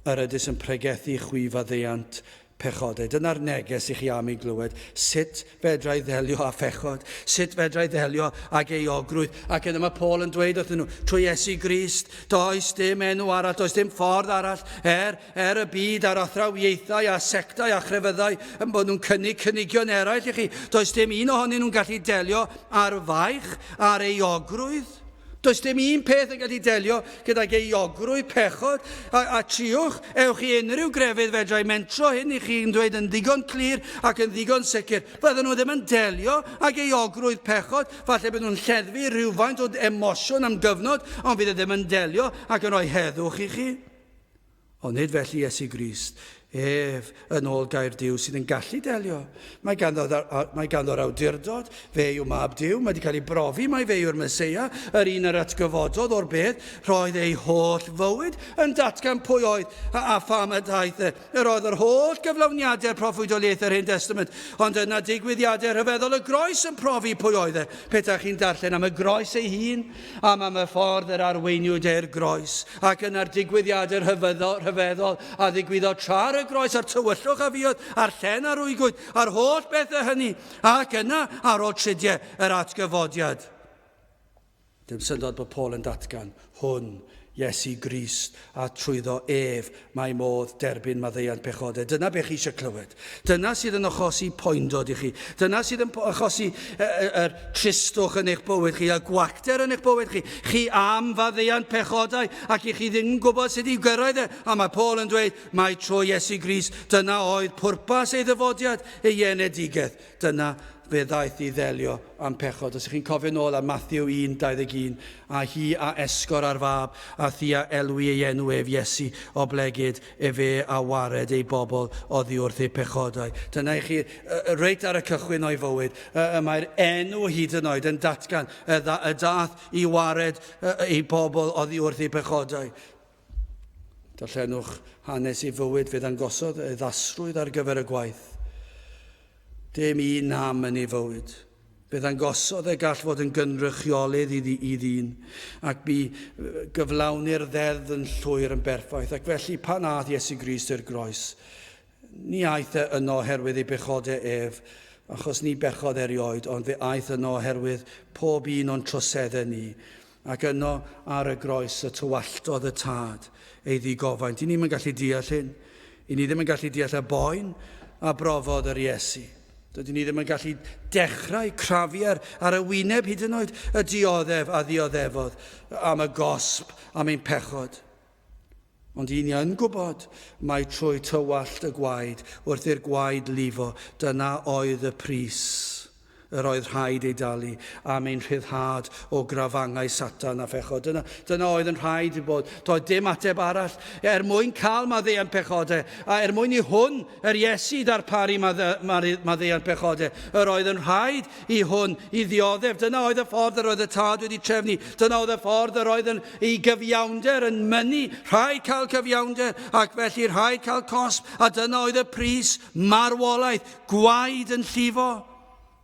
yr ydys yn pregethu chwi faddeuant pechodau. Dyna'r neges i chi am ei glywed. Sut fedra i ddelio â phechod? Sut fedra i ddelio ag euogrwydd? Ac yna mae Paul yn dweud wrthyn nhw, trwy Iesu Grist, does dim enw arall, does dim ffordd arall, y byd a'r athrawieithau a sectau a chrefyddau yn bod nhw'n cynigion eraill i chi. Does dim un ohonyn nhw'n gallu delio ar faich, ar euogrwydd. Does dim un peth yn gallu delio gyda'r euogrwydd pechod a triwch, ewch i unrhyw grefydd fedra i mentro hyn i chi'n dweud yn ddigon clir ac yn ddigon sicr. Fydden nhw ddim yn delio ag euogrwydd pechod, falle bydd nhw'n lleddfu rhywfaint o emosiwn am gyfnod, ond fydd e ddim yn delio ac yn rhoi heddwch i chi. Ond nid felly Iesu Grist, yn ôl gair Duw sydd yn gallu delio. Mae ganddo'r awdurdod, fe yw mab Duw, mae wedi cael ei brofi, mae fe yw'r Meseia, yr un yr atgyfododd o'r beth, roedd ei holl fywyd yn datgan pwy oedd a pham y daeth roedd yr holl gyflawniadau'r proffwydoliaeth yr Hen Testament, ond yna digwyddiadau rhyfeddol y groes yn profi pwy oedd e. Petach chi'n darllen am y groes ei hun, am y ffordd yr arweiniwyd e'r groes, ac yna'r digwyddiadau rhyfeddol a ddigwyddodd tra'r groes a'r tywyllwch a fiod, a'r llen a'r wygwyd, a'r holl bethau hynny, ac yna ar ôl tridiau yr atgyfodiad. Dim syndod bod Paul yn datgan, hwn, Iesu Grist, a trwyddo mae modd derbyn maddeuant pechodau. Dyna beth chi eisiau clywed. Dyna sydd yn achosi poendod i chi. Dyna sydd yn achosi tristwch yn eich bywyd chi, a gwacter yn eich bywyd chi. Chi am faddeuant pechodau, ac i chi ddim yn gwybod sut i gyrraedd e. A mae Paul yn dweud, mae trwy Iesu Grist, dyna oedd pwrpas ei ddyfodiad, ei enedigedd. Dyna fe ddaeth i ddelio am pechod. Os ych chi'n cofio nôl a Matthew 1:21, a hi a esgor ar fab, a thia elwi ei enw ef Iesu o blegyd fe a wared ei bobl oddi wrth ei pechodau. Dyna i chi, reit ar y cychwyn o'i fywyd, mae'r enw hyd yn oed yn datgan y dath i wared ei bobl oddi wrth ei pechodau. Darllenwch hanes ei fywyd fydd yn gosod y ddasrwydd ar gyfer y gwaith. Dim un am yn ei fywyd. Bydd yn gosod e gall fod yn gynrychiolydd i ddyn, ac bu gyflawni'r ddeddf yn llwyr yn berffaith, ac felly pan ath Iesu Grist i'r groes, ni aeth e yno oherwydd ei bechodau achos ni bechod erioed, ond fe aeth yno oherwydd pob un o'n troseddau ni, ac yno ar y groes y tywalltodd y tad ei ddigofaint. I ni ddim yn gallu deall hyn. I ni ddim yn gallu deall y boen a brofodd yr Iesu. Dydyn ni ddim yn gallu dechrau crafu ar y wyneb hyd yn oed y dioddef a ddioddefodd am y gosb, am ein pechod. Ond un ni yn gwybod mai trwy tywallt y gwaed, wrth i'r gwaed lifo, dyna oedd y pris yr oedd rhaid ei dalu am ein rhyddhad o grafangau Satan a phechod. Dyna oedd yn rhaid i bod. Doedd dim ateb arall. Mwyn cael maddeuant pechodau, a mwyn i hwn, yr Iesu darparu maddeuant pechodau, yr oedd yn rhaid i hwn i ddioddef. Dyna oedd y ffordd yr oedd y tad wedi trefnu. Dyna oedd y ffordd yr oedd i gyfiawnder yn mynnu. Rhaid cael cyfiawnder, ac felly rhaid cael cosb. A dyna oedd y pris marwolaeth, gwaed yn llifo.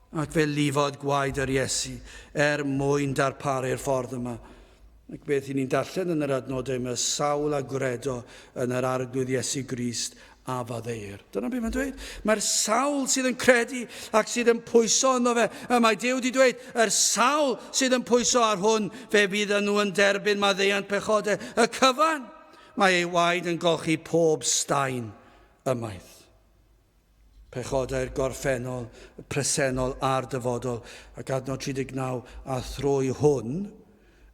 Ac fe lifodd gwaed yr Iesu mwyn darparu'r ffordd yma. Ac beth ni'n darllen yn yr adnodau yma, sawl a gwredo yn yr arglwydd Iesu Grist a faddeir. Dyna beth mae'n dweud. Mae'r sawl sydd yn credu ac sydd yn pwyso yno fe. Mae Duw wedi dweud, yr sawl sydd yn pwyso ar hwn, fe bydd nhw yn derbyn maddeuant pechodau. Y cyfan, mae ei waed yn golchi pob staen ymaith. Pechodau'r gorffennol, presennol a'r dyfodol, ac adnod 39, a thrwy hwn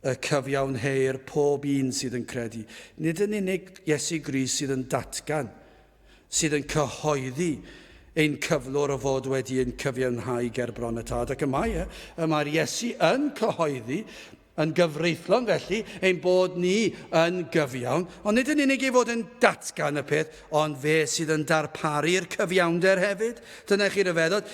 y cyfiawn heir pob un sydd yn credu. Nid yn unig Iesu Grist sydd yn datgan, sydd yn cyhoeddi ein cyflwr o fod wedi ein cyfiawnhau ger bron y tad. Ac mae'r Iesu yn cyhoeddi, yn gyfreithlon felly, ein bod ni yn gyfiawn, ond nid yn unig ei fod yn datgan y peth, ond fe sydd yn darparu'r cyfiawnder hefyd. Dyna chi ryfeddod,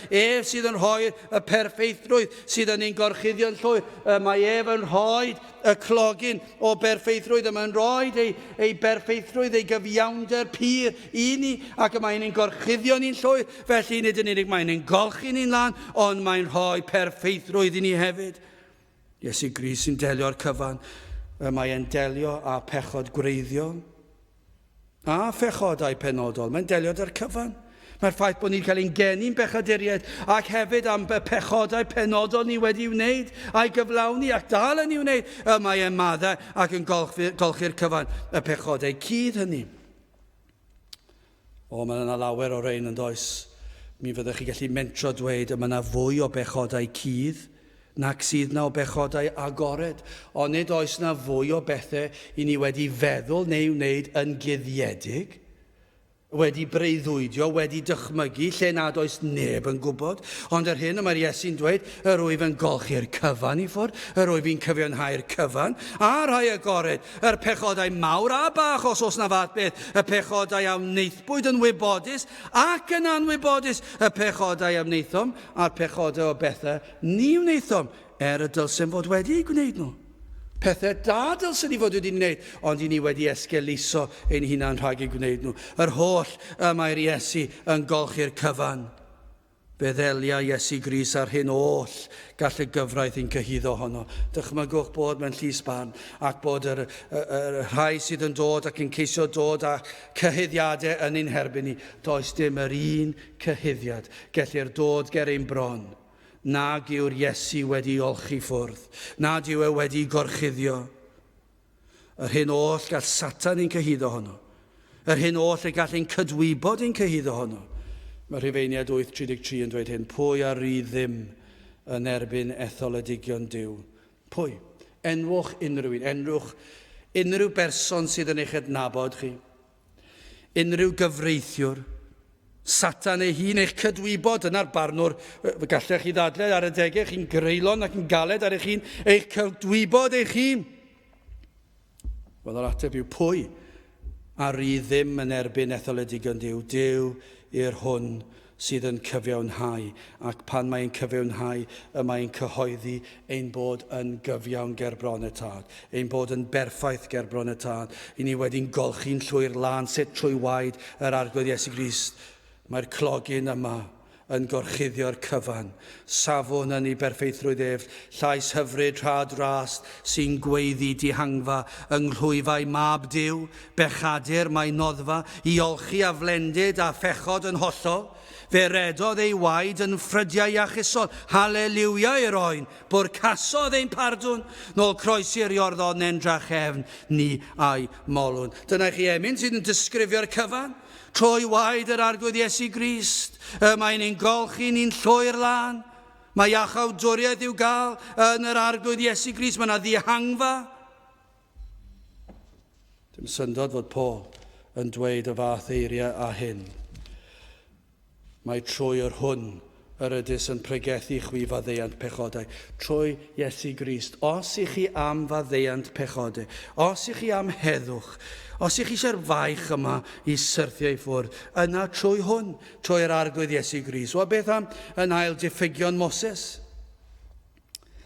sydd yn rhoi y perffeithrwydd sydd yn ein gorchuddio'n llwyr. Mae yn rhoi y clogin o berffeithrwydd, mae'n rhoi ei berffeithrwydd, ei gyfiawnder pur i ni, ac mae'n ein gorchuddio ni'n llwyr. Felly nid yn unig mae'n ein golchi ni'n lan, ond mae'n rhoi perffeithrwydd i ni hefyd. Iesu Grist sy'n delio'r cyfan, mae'n delio â pechod gwreiddiol a phechodau penodol. Mae'n delio â'r cyfan. Mae'r ffaith bod ni'n cael ein genu'n bechaduriaid ac hefyd am y pechodau penodol ni wedi wneud a'i gyflawni ac dal yn ei wneud. Mae'n maddau ac yn golchi'r cyfan y pechodau cudd hynny. Mae yna lawer o rein yn does. Mi fyddwch chi gallu mentro dweud mae yna fwy o bechodau cudd nac sydd na o bechodau agored. Ond nid oes na fwy o bethau i ni wedi feddwl neu wneud yn guddiedig, wedi breuddwydio, wedi dychmygu, lle nad oes neb yn gwybod. Ond yr hyn mae'r Iesu'n dweud, yr wyf yn golchi'r cyfan i ffwrdd, yr wyf yn cyfiawnhau'r cyfan, a rhai agored, yr pechodau mawr a bach os oes na fath beth, y pechodau am neithbwyd yn wybodus ac yn anwybodus, y pechodau am neithom a'r pechodau o bethau ni wneithom, y dylsem fod wedi gwneud nhw. Pethau da dylsyn ni fod wedi gwneud, ond i ni wedi esgeluso ein hunan rhag i gwneud nhw. Yr holl mae'r Iesu yn golchi'r cyfan. Beddelia Iesu Grist ar hyn oll gall y gyfraith ein cyhuddo honno. Dychmygwch bod mewn llys barn ac bod yr rhai sydd yn dod ac yn ceisio dod â cyhuddiadau yn ein herbyn ni. Does dim yr un cyhuddiad gellir dod ger ein bron. Nag yw'r Iesu wedi olchi ffwrdd, nad yw wedi gorchuddio. Yr hyn oll gall Satan ein cyhuddo honno. Yr hyn oll y gall ein cydwybod ein cyhuddo honno. Mae Rhufeiniad 8:33 yn dweud hyn, pwy ar i ddim yn erbyn etholedigion Duw. Pwy? Enwch unrhyw un, enwch unrhyw berson sydd yn eich adnabod chi. Unrhyw gyfreithiwr. Satan ei hun eich cydwybod, yna'r barnwr, gallech chi ddadlau ar y degau, chi'n greulon ac yn galed ar eich hun, eich cydwybod eich hun. Wel, yr ateb yw pwy ar i ddim yn erbyn etholedigion Duw. Duw i'r hwn sydd yn cyfiawnhau, ac pan mae'n cyfiawnhau, mae'n cyhoeddi ein bod yn gyfiawn ger bron y tad, ein bod yn berffaith ger bron y tad. I ni wedi'n golchi'n llwyr lan sut trwy waed yr arglwydd Iesu Grist. Mae'r clogin yma yn gorchuddio'r cyfan, safon yn ei berffeithrwydd ef, llais hyfryd rhad rast sy'n gweiddi dihangfa yng nghlwyfau mab Duw, bechadur mae noddfa, i olchi a flendid a phechod yn hollol. Fe redodd ei waed yn ffrydiau iachusol. Haleluia i'r oen. Bwrcasodd ein pardwn. Nôl croesi'r iorddod ne'n drachefn ni a'i molwn. Dyna chi emyn sydd yn disgrifio'r cyfan. Troi waed yr arglwydd Iesu Grist. Mae'n ein golchi ni'n llwy'r lan. Mae iachawdwriaeth i'w gael yn yr arglwydd Iesu Grist. Mae yna ddihangfa. Dim syndod fod Paul yn dweud y fath eiriau a hyn. Mae trwy yr hwn yr ydys yn pregethu chwi faddeuant pechodau. Trwy Iesu Grist. Os i chi am faddeuant pechodau, os i chi am heddwch, os i chi eisiau'r faich yma i syrthio i ffwrdd, yna trwy hwn, trwy'r arglwydd Iesu Grist. O beth am yn ail diffygion Moses?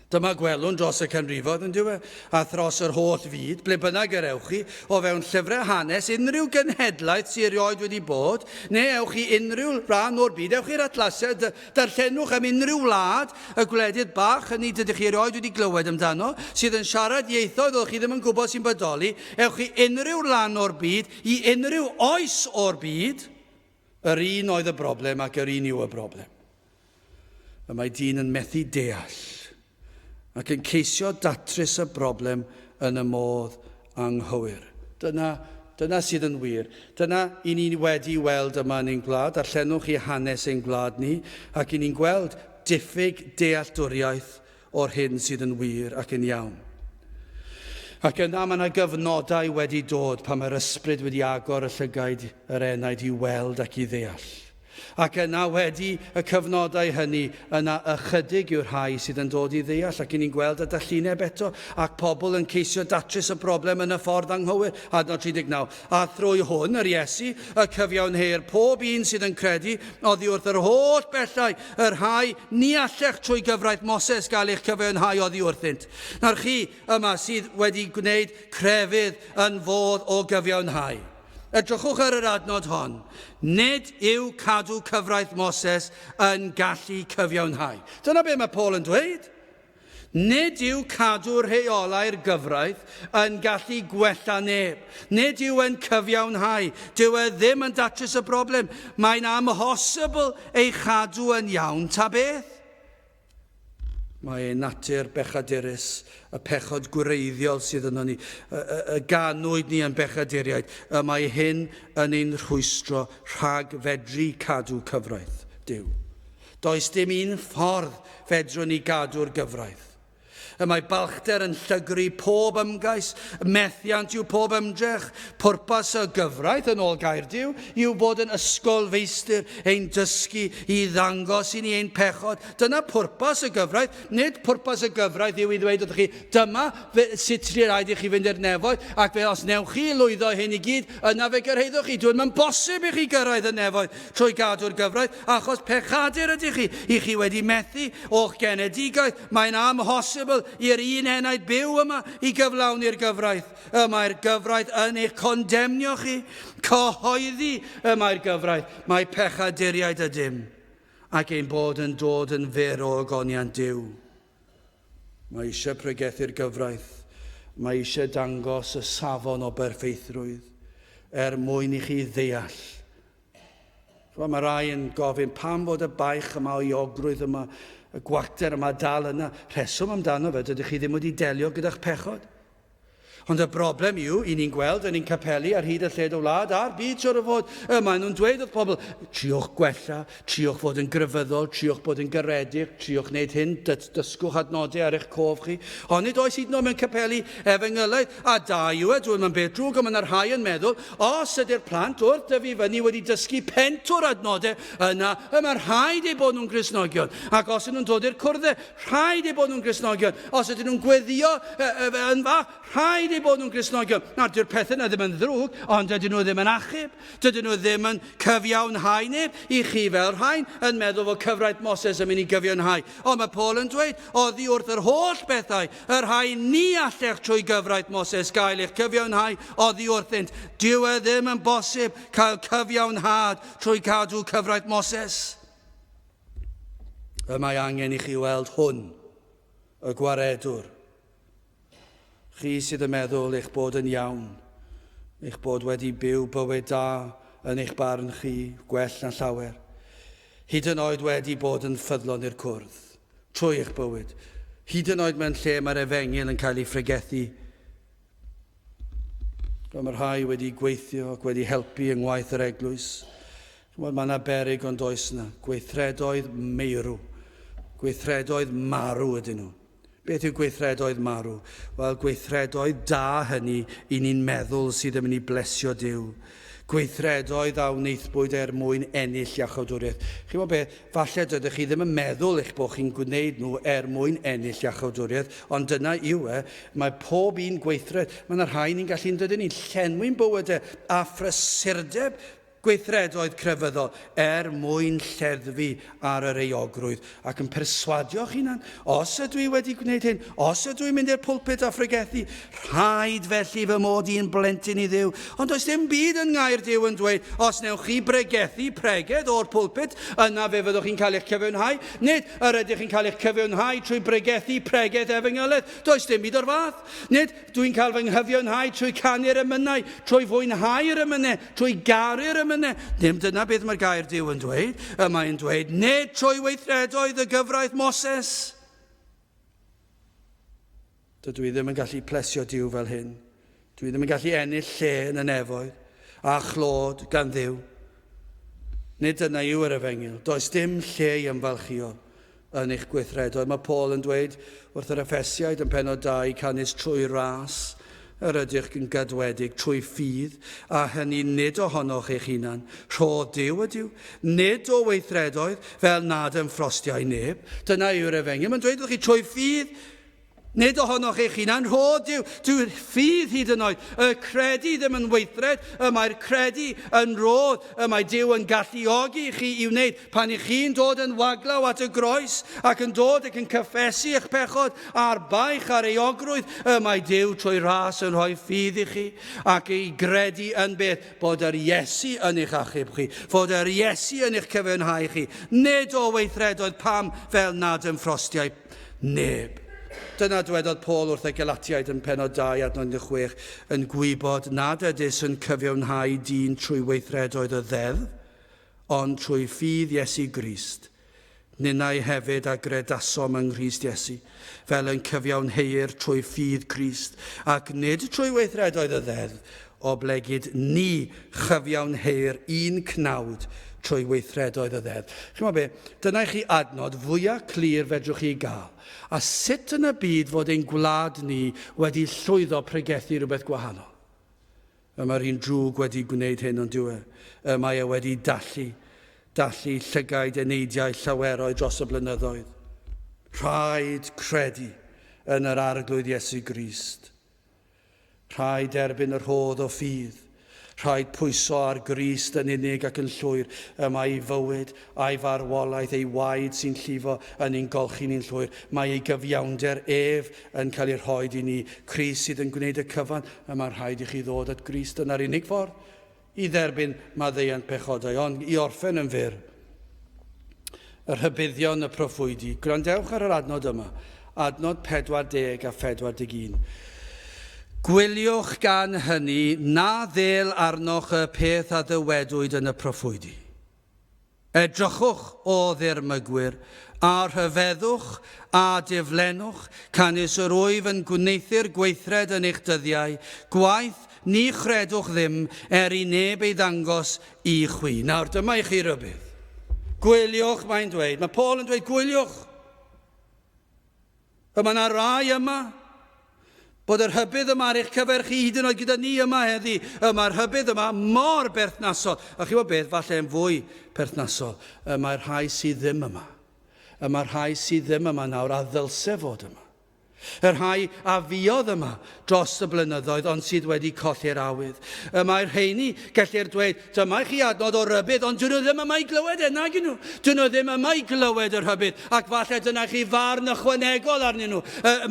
Dyma gwelwn dros y canrifoedd yn diwy, a thros yr holl fyd, ble bynnag yr ewch chi, o fewn llyfrau hanes, unrhyw genhedlaeth sy'n erioed wedi bod, neu ewch chi unrhyw rhan o'r byd, ewch chi'r atlasau, darllenwch am unrhyw wlad, y gwledydd bach, hynny dydych chi erioed wedi glywed amdano, sydd yn siarad ieithoedd o'ch chi ddim yn gwybod sy'n bodoli, ewch chi unrhyw rhan o'r byd, i unrhyw oes o'r byd, yr un oedd y broblem ac yr un yw y broblem. Y mae dyn yn methu deall ac yn ceisio datrys y broblem yn y modd anghywir. Dyna sydd yn wir. Dyna i ni wedi weld yma yn ein gwlad, darllenwch i hanes ein gwlad ni, ac i ni'n gweld diffyg dealltwriaeth o'r hyn sydd yn wir ac yn iawn. Ac yna mae yna gyfnodau wedi dod pan mae'r ysbryd wedi agor y llygaid yr enaid i weld ac i ddeall. Ac yna wedi y cyfnodau hynny, yna ychydig yw'r rhai sydd yn dod i ddeall, ac i ni'n gweld y dallineb eto, ac pobl yn ceisio datrys y broblem yn y ffordd anghywir. Adnod 39. A thrwy hwn, yr Iesu, y cyfiawnheu'r pob un sydd yn credu, oddi wrth yr holl bellau, yr rhai ni allech trwy gyfraith Moses gael eich cyfiawnhau oddi wrthynt. Nawr chi yma sydd wedi gwneud crefydd yn fodd o gyfiawnhau. Edrychwch ar yr adnod hon. Nid yw cadw cyfraith Moses yn gallu cyfiawnhau. Dyna be mae Paul yn dweud. Nid yw cadw'r rheolau'r gyfraith yn gallu gwella neb. Nid yw yn cyfiawnhau. Dyw e ddim yn datrys y broblem. Mae'n amhosibl ei chadw yn iawn ta beth. Mae ei natur bechadurus, y pechod gwreiddiol sydd yno ni, y ganwyd ni yn bechaduriaid, mae hyn yn ein rhwystro rhag fedru cadw cyfraith Duw. Does dim un ffordd fedrwn ni gadw'r gyfraith. Mae balchder yn llygru pob ymgais, methiant yw pob ymdrech, pwrpas y gyfraith yn ôl Gaerdyw yw bod yn ysgol feistr ein dysgu i ddangos i ni ein pechod. Dyna pwrpas y gyfraith, nid pwrpas y gyfraith yw i ddweud wrth chi, dyma sut sy'n rhaid i chi fynd i'r nefoedd, ac fe os newch chi lwyddo hyn i gyd, yna fe gyrhaeddwch chi. Dwi'n mae'n bosib i chi gyrraedd y nefoedd trwy gadw'r gyfraith, achos pechadur ydych chi. I chi wedi methu o'ch genedigaeth, mae'n amhosibl i'r un enaid byw yma i gyflawni'r gyfraith. Mae'r gyfraith yn eich condemnio chi. Cyhoeddi mae'r gyfraith. Mae pechaduriaid ydym, ac ein bod yn dod yn fyr o ogoniant Duw. Mae eisiau pregethu'r gyfraith. Mae eisiau dangos y safon o berffeithrwydd mwyn i chi ddeall. Mae rai yn gofyn pam fod y baich yma o iogrwydd yma, y gwacter yma dal yna. Rheswm amdano fe, dydych chi ddim wedi delio gyda'ch pechod. Ond y broblem yw, i ni'n gweld yn ein capeli ar hyd y lled o wlad a'r byd siwr o fod, maen nhw'n dweud wrth pobl, triwch gwella, triwch fod yn gryfyddol, triwch bod yn garedig, triwch wneud hyn, dysgwch adnodau ar eich cof chi. Ond nid oes hyd yn oed mewn capeli efengylaeth, a da yw e, dwi'n mynd beth drwg, ond mae'r rhai yn meddwl, os ydy'r plant wrth dyfu fyny wedi dysgu pentwr adnodau yna, mae'r rhaid ei bod nhw'n Gristnogion. Ac os ydyn nhw'n dod i'r cwrddau, rhaid ei bod nhw'n Gristnogion. Os ydyn nhw'n gweddio yn fach, rhaid ei bod nhw'n Gristnogion. Nawr, dyw'r pethau yna ddim yn ddrwg, ond dydyn nhw ddim yn achub. Dydyn nhw ddim yn cyfiawnhau neb. I chi fel rhain yn meddwl fod cyfraith Moses yn mynd i gyfiawnhau. Ond mae Paul yn dweud, oddi wrth yr holl bethau, yr rhai ni allech trwy gyfraith Moses gael eich cyfiawnhau, oddi wrthynt. Dyw e ddim yn bosib cael cyfiawnhad trwy cadw cyfraith Moses. Mae angen i chi weld hwn, y gwaredwr. Chi sydd yn meddwl eich bod yn iawn, eich bod wedi byw bywyd da yn eich barn chi, gwell na llawer. Hyd yn oed wedi bod yn ffyddlon i'r cwrdd, trwy eich bywyd. Hyd yn oed mewn lle mae'r efengil yn cael ei ffregethu. Mae'r rhai wedi gweithio ac wedi helpu yng ngwaith yr eglwys. Mae yna beryg ond oes yna. Gweithredoedd meirw. Gweithredoedd marw ydyn nhw. Beth yw gweithredoedd marw? Wel, gweithredoedd da hynny i ni'n meddwl sydd yn mynd i blesio Duw. Gweithredoedd a wneithbwyd mwyn ennill iachawdwriaeth. Chi'n meddwl beth, falle dydych chi ddim yn meddwl eich bod chi'n gwneud nhw mwyn ennill iachawdwriaeth, ond dyna yw mae pob un gweithred, mae yna rhai ni'n gallu'n dod ni'n llenwi'n bywydau a phrysurdeb gweithredoedd crefyddol mwyn lleddfu ar yr euogrwydd ac yn perswadio'ch hunan. Os ydw i wedi gwneud hyn, os ydw i'n mynd i'r pwlpit a phregethu, rhaid felly fy mod i'n blentyn i Dduw. Ond does dim byd yn ngair Duw yn dweud, os newch chi bregethu pregeth o'r pwlpit, yna fe fyddwch chi'n cael eich cyfiawnhau. Nid yr ydych chi'n cael eich cyfiawnhau trwy bregethu pregeth efengyloedd. Does dim byd o'r fath. Nid dwi'n cael fy nghyfiawnhau trwy canu'r emynau, trwy fwynhau'r emynau, trwy garu'r emynau. Dim dyna beth mae'r gair Duw yn dweud. Mae'n dweud, nid trwy weithredoedd y gyfraith Moses. Dydw i ddim yn gallu plesio Duw fel hyn. Dwi ddim yn gallu ennill lle yn y nefoedd a chlod gan Dduw. Nid dyna yw yr efengil. Does dim lle i ymfalchio yn eich gweithredoedd. Mae Paul yn dweud wrth yr Effesiaid yn pennod 2 canys trwy ras, yr ydych yn gadwedig trwy ffydd, a hynny nid ohonoch eich hunan. Rho Duw ydyw, nid o weithredoedd fel nad yn ffrostiau neb. Dyna yw'r efengil. Mae'n dweud chi trwy ffydd, nid ohonoch eich hunan, rho Duw. Dyw'r ffydd hyd yn oed. Y credu ddim yn weithred, mae'r credu yn rodd. Mae Duw yn galluogi chi i wneud pan i chi'n dod yn waglaw at y groes ac yn dod ac yn cyffesu eich pechod a'r baich a'r euogrwydd. Mae Duw trwy ras yn rhoi ffydd i chi ac ei gredu yn beth bod yr Iesu yn eich achub chi, fod yr Iesu yn eich cyfiawnhau chi, nid o weithredoedd pam fel nad yn ffrostiau neb. Dyna dwedodd Paul wrth y Galatiaid yn pennod 2 adnod 16 yn gwybod nad ydys yn cyfiawnhau dyn trwy weithredoedd y ddeddf, ond trwy ffydd Iesu Grist. Ninnau hefyd a gredasom yng Nghrist Iesu, fel yn cyfiawnheuir trwy ffydd Crist, ac nid trwy weithredoedd y ddeddf, o blegyd ni chyfiawnheuir un cnawd trwy weithredoedd y ddeddf. Chi'n meddwl be, dyna i chi adnod fwyaf clir fedrwch chi gael. A sut yn y byd fod ein gwlad ni wedi llwyddo pregethu rhywbeth gwahanol? Mae'r un drwg wedi gwneud hyn ond diwe. Mae wedi dallu llygaid eneidiau llaweroedd dros y blynyddoedd. Rhaid credu yn yr arglwydd Iesu Grist. Rhaid derbyn yr rhodd o ffydd. Rhaid pwyso ar Grist yn unig ac yn llwyr. Mae ei fywyd a'i farwolaeth, ei waed sy'n llifo yn ein golchi ni'n llwyr. Mae ei gyfiawnder yn cael ei rhoi i ni. Crist sydd yn gwneud y cyfan. Mae rhaid i chi ddod at Grist yn yr unig ffordd i dderbyn maddeuant pechodau. Ond i orffen yn fyr, yr hybuddion y proffwydi. Gwrandewch ar yr adnod yma. Adnod 40 a 41. Gwyliwch gan hynny na ddel arnoch y peth a ddywedwyd yn y proffwydi. Edrychwch o ddirmygwyr, a rhyfeddwch a diflenwch, canys yr wyf yn gwneithu'r gweithred yn eich dyddiau, gwaith ni chredwch ddim i neb ei ddangos i chwi. Nawr, dyma i chi rybydd. Gwyliwch, mae'n dweud. Mae Paul yn dweud, gwyliwch. Mae yna rai yma, bod yr hybydd yma ar eich cyfer chi hyd yn oed gyda ni yma heddi. Mae'r hybydd yma mor berthnasol. A chi wybod beth, falle yn fwy perthnasol. Mae'r rhai sydd ddim yma. Mae'r rhai sydd ddim yma nawr a ddylse fod yma. Yr rhai a fiodd yma dros y blynyddoedd ond sydd wedi colli'r awydd. Mae'r rheini gellir dweud, dyma chi adnod o rybydd, ond dyn nhw ddim yma i glywed nag nhw. Dyn nhw ddim yma i glywed yr hybydd, ac falle dyna chi farn ychwanegol arnyn nhw.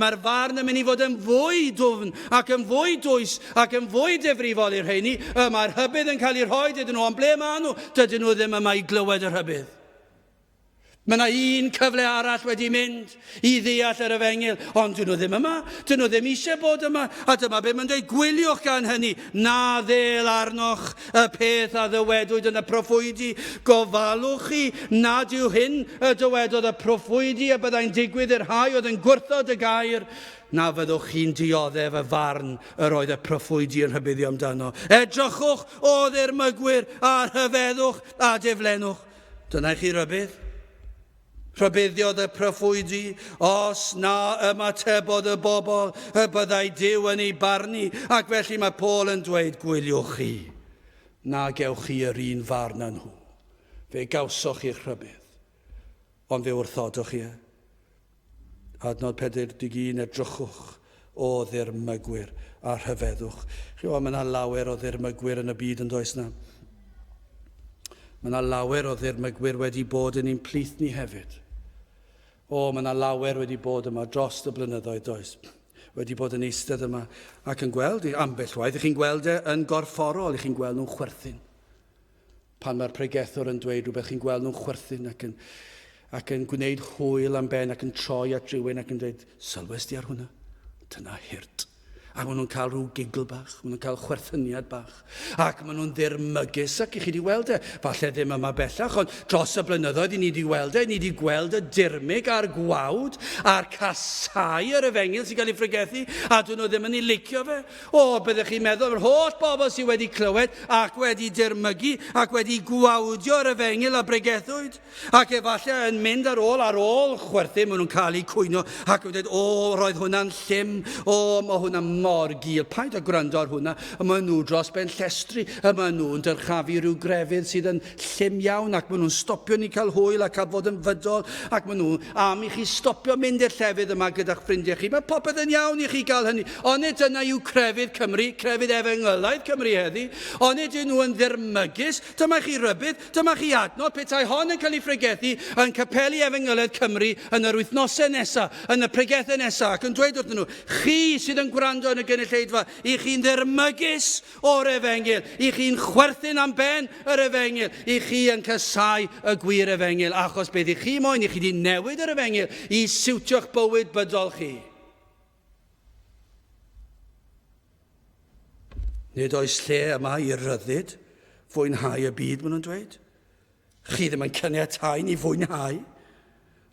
Mae'r farn yn mynd i fod yn fwy dwfn, ac yn fwy dwys, ac yn fwy difrifol i'r rheini. Mae'r hybydd yn cael ei rhoi dydyn nhw, ond ble maen nhw? Dydyn nhw ddim yma i glywed yr hybydd. Mae yna un cyfle arall wedi mynd i ddeall yr Efengyl, ond dyn nhw ddim yma. Dyn nhw ddim eisiau bod yma. A dyma be mae'n dweud, gwyliwch gan hynny. Na ddel arnoch y peth a ddywedwyd yn y proffwydi. Gofalwch chi nad yw hyn y dywedodd y proffwydi a byddai'n digwydd i'r rhai oedd yn gwrthod y gair. Na fyddwch chi'n dioddef y farn yr oedd y proffwydi yn rhybuddio amdano. Edrychwch o ddirmygwyr a rhyfeddwch a diflenwch. Dyna chi rybydd. Rhybuddiodd y proffwydi, os na ymatebodd y bobl, y byddai Duw yn ei barnu, ac felly mae Paul yn dweud, gwyliwch chi, na gewch chi yr un farn yn nhw. Fe gawsoch chi'ch rhybudd, ond fe wrthodwch chi. Adnod 41, edrychwch o ddirmygwyr a rhyfeddwch. Mae yna lawer o ddirmygwyr yn y byd yn does na. Mae yna lawer o ddirmygwyr wedi bod yn ein plith ni hefyd. Mae yna lawer wedi bod yma dros y blynyddoedd does. Wedi bod yn eistedd yma ac yn gweld, ambell waith, chi'n gweld yn gorfforol, chi'n gweld nhw'n chwerthin. Pan mae'r pregethwr yn dweud rhywbeth, chi'n gweld nhw'n chwerthin ac yn gwneud hwyl am ben ac yn troi at rhywun ac yn dweud, sylwes di ar hwnna? Dyna hirt. A maen nhw'n cael rhyw gigl bach, maen nhw'n cael chwerthyniad bach. Ac maen nhw'n ddirmygus ac i chi wedi weld falle ddim yma bellach, ond dros y blynyddoedd i ni wedi weld ni wedi gweld y dirmig a'r gwawd a'r casau yr Efengyl sy'n cael ei ffrygethu, a dyn nhw ddim yn ei licio fe. Byddech chi'n meddwl, yr holl bobl sydd wedi clywed ac wedi dirmygu ac wedi gwawdio'r Efengyl a bregethwyd, ac efallai yn mynd ar ôl chwerthu, maen nhw'n cael eu cwyno ac yn dweud, roedd hwnna'n llym, mae hwnna'n mor gil. Paid a gwrando ar hwnna. Maen nhw dros ben llestri. Maen nhw'n dyrchafu rhyw grefydd sydd yn llym iawn ac maen nhw'n stopio ni cael hwyl ac a fod yn fydol ac maen nhw am i chi stopio mynd i'r llefydd yma gyda'ch ffrindiau chi. Mae popeth yn iawn i chi gael hynny. Ond nid yna yw crefydd Cymru, crefydd Efengylaidd Cymru heddi. Ond nid yw nhw yn ddirmygus. Dyma chi rybydd, dyma chi adnod. Petai hon yn cael ei ffrygethu yn capeli Efengylaidd Cymru yn yr wythnosau nesaf, yn y pregethau nesaf, ac yn dweud wrthyn nhw, chi sydd yn gwrando yn y gynulleidfa, i chi'n ddirmygus o'r Efengyl, i chi'n chwerthin am ben yr Efengyl, i chi yn casau y gwir Efengyl, achos beth i chi moyn, i chi wedi newid yr Efengyl i siwtio'ch bywyd bydol chi. Nid oes lle yma i ryddid, fwynhau y byd, maen nhw'n dweud. Chi ddim yn caniatáu ni fwynhau.